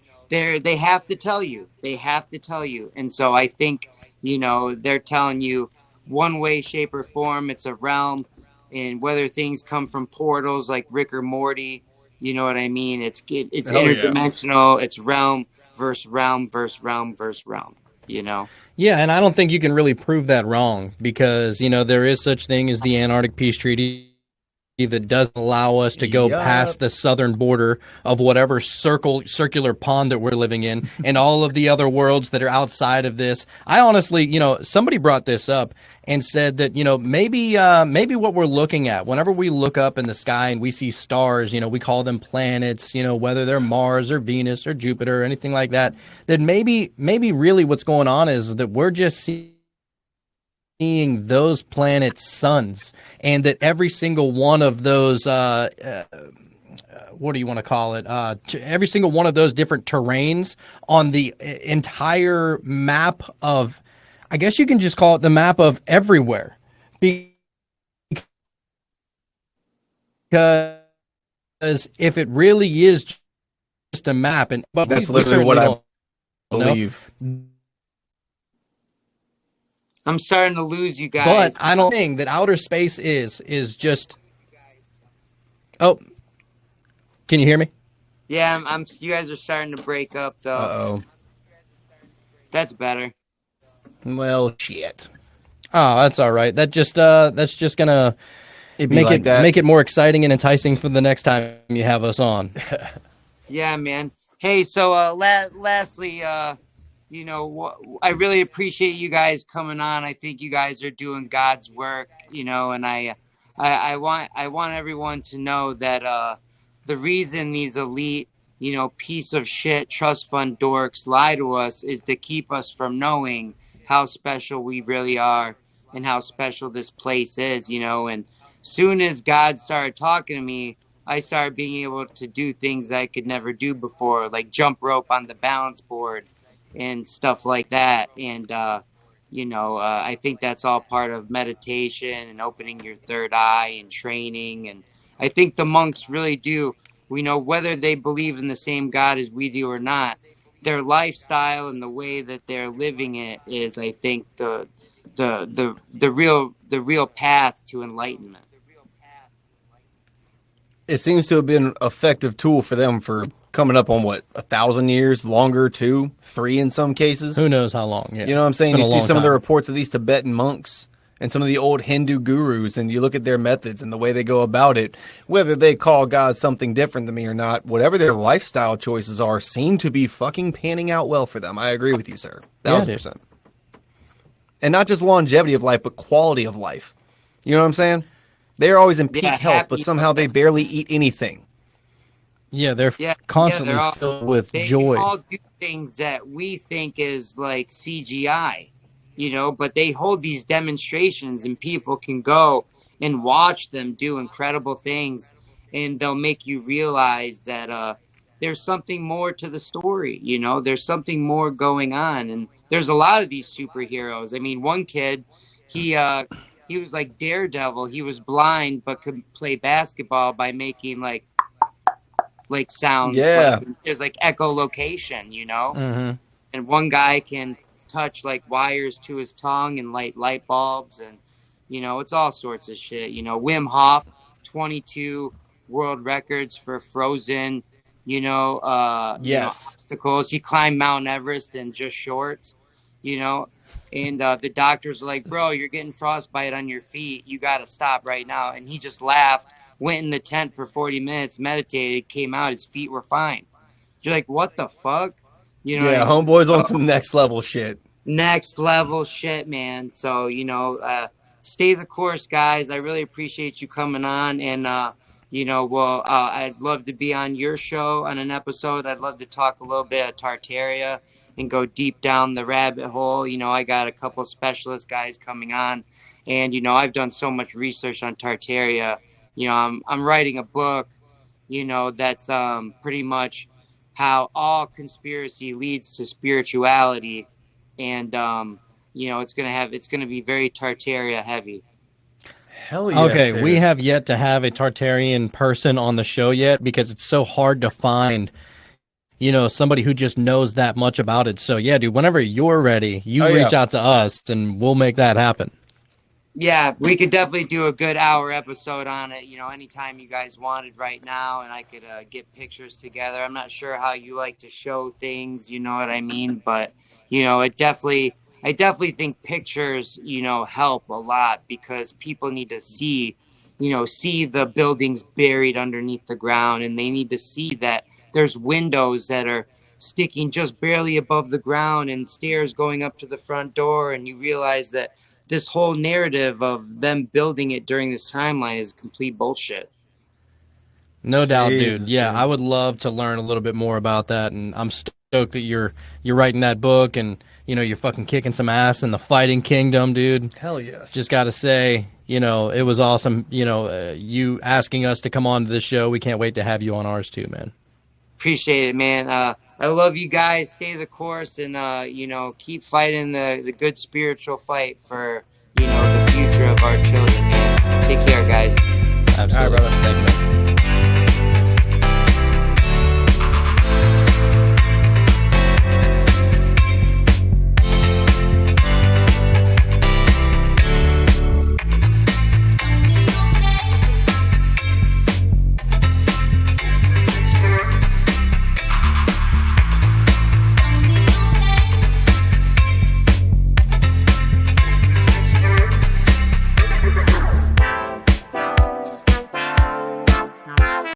have to tell you. They have to tell you. And so I think, they're telling you one way, shape, or form, it's a realm. And whether things come from portals like Rick or Morty, you know what I mean? It's interdimensional. Yeah. It's realm versus realm versus realm versus realm, Yeah, and I don't think you can really prove that wrong because, there is such thing as the Antarctic Peace Treaty that doesn't allow us to go past the southern border of whatever circular pond that we're living in and all of the other worlds that are outside of this. I honestly, somebody brought this up and said that, maybe what we're looking at, whenever we look up in the sky and we see stars, we call them planets, whether they're Mars or Venus or Jupiter or anything like that, that maybe really what's going on is that we're just seeing those planets' suns, and that every single one of those, what do you want to call it? Every single one of those different terrains on the entire map of, I guess you can just call it the map of everywhere. Because if it really is just a map, and but that's literally what I believe. I'm starting to lose you guys. But I don't think that outer space is just. Oh, can you hear me? Yeah, I'm. You guys are starting to break up, though. Uh-oh. That's better. Well, shit. Oh, that's all right. That's just gonna. It'd be like that. Make it more exciting and enticing for the next time you have us on. Yeah, man. Hey, so lastly, I really appreciate you guys coming on. I think you guys are doing God's work, and I want everyone to know that the reason these elite, piece of shit trust fund dorks lie to us is to keep us from knowing how special we really are and how special this place is, and soon as God started talking to me, I started being able to do things I could never do before, like jump rope on the balance board and stuff like that. And, I think that's all part of meditation and opening your third eye and training. And I think the monks really do, whether they believe in the same God as we do or not, their lifestyle and the way that they're living it is, I think, the real path to enlightenment. It seems to have been an effective tool for them for coming up on 1,000 years, longer, 2, 3 in some cases. Who knows how long? Yeah. You know what I'm saying? You see some of the time. reports of these Tibetan monks and some of the old Hindu gurus, and you look at their methods and the way they go about it, whether they call God something different than me or not, whatever their lifestyle choices are, seem to be fucking panning out well for them. I agree with you, sir. 1,000%. And not just longevity of life, but quality of life. You know what I'm saying? They are always in peak health, but somehow they barely eat anything. Yeah, they're constantly filled with joy. They all do things that we think is like CGI, but they hold these demonstrations and people can go and watch them do incredible things, and they'll make you realize that there's something more to the story, there's something more going on. And there's a lot of these superheroes. I mean, one kid, he was like Daredevil. He was blind but could play basketball by making like sounds. Yeah. There's like echolocation, Mm-hmm. and one guy can touch like wires to his tongue and light bulbs, and it's all sorts of shit. Wim Hof, 22 world records for frozen, Yes. obstacles. He climbed Mount Everest in just shorts, and the doctors are like, bro, you're getting frostbite on your feet. You got to stop right now. And he just laughed, went in the tent for 40 minutes, meditated, came out, his feet were fine. You're like, what the fuck? Yeah, homeboy's on some next level shit. Next level shit, man. So, stay the course, guys. I really appreciate you coming on. And, I'd love to be on your show on an episode. I'd love to talk a little bit of Tartaria and go deep down the rabbit hole. I got a couple specialist guys coming on. And, I've done so much research on Tartaria. I'm writing a book, that's pretty much how all conspiracy leads to spirituality. And, it's going to be very Tartaria heavy. Hell yes, Okay, dude. we have yet to have a Tartarian person on the show yet because it's so hard to find, somebody who just knows that much about it. So, yeah, dude, whenever you're ready, you reach out to us and we'll make that happen. Yeah, we could definitely do a good hour episode on it, anytime you guys wanted right now, and I could get pictures together. I'm not sure how you like to show things, you know what I mean? But, I definitely think pictures, help a lot because people need to see the buildings buried underneath the ground, and they need to see that there's windows that are sticking just barely above the ground and stairs going up to the front door, and you realize that this whole narrative of them building it during this timeline is complete bullshit. No doubt, Jesus, dude. Yeah, man. I would love to learn a little bit more about that, and I'm stoked that you're writing that book, and you're fucking kicking some ass in the fighting kingdom, dude. Hell yes. Just got to say, it was awesome. You asking us to come on to this show. We can't wait to have you on ours too, man. Appreciate it, man. I love you guys. Stay the course, and keep fighting the good spiritual fight for the future of our children, man. Take care, guys. Absolutely. All right, brother. Thank you, man.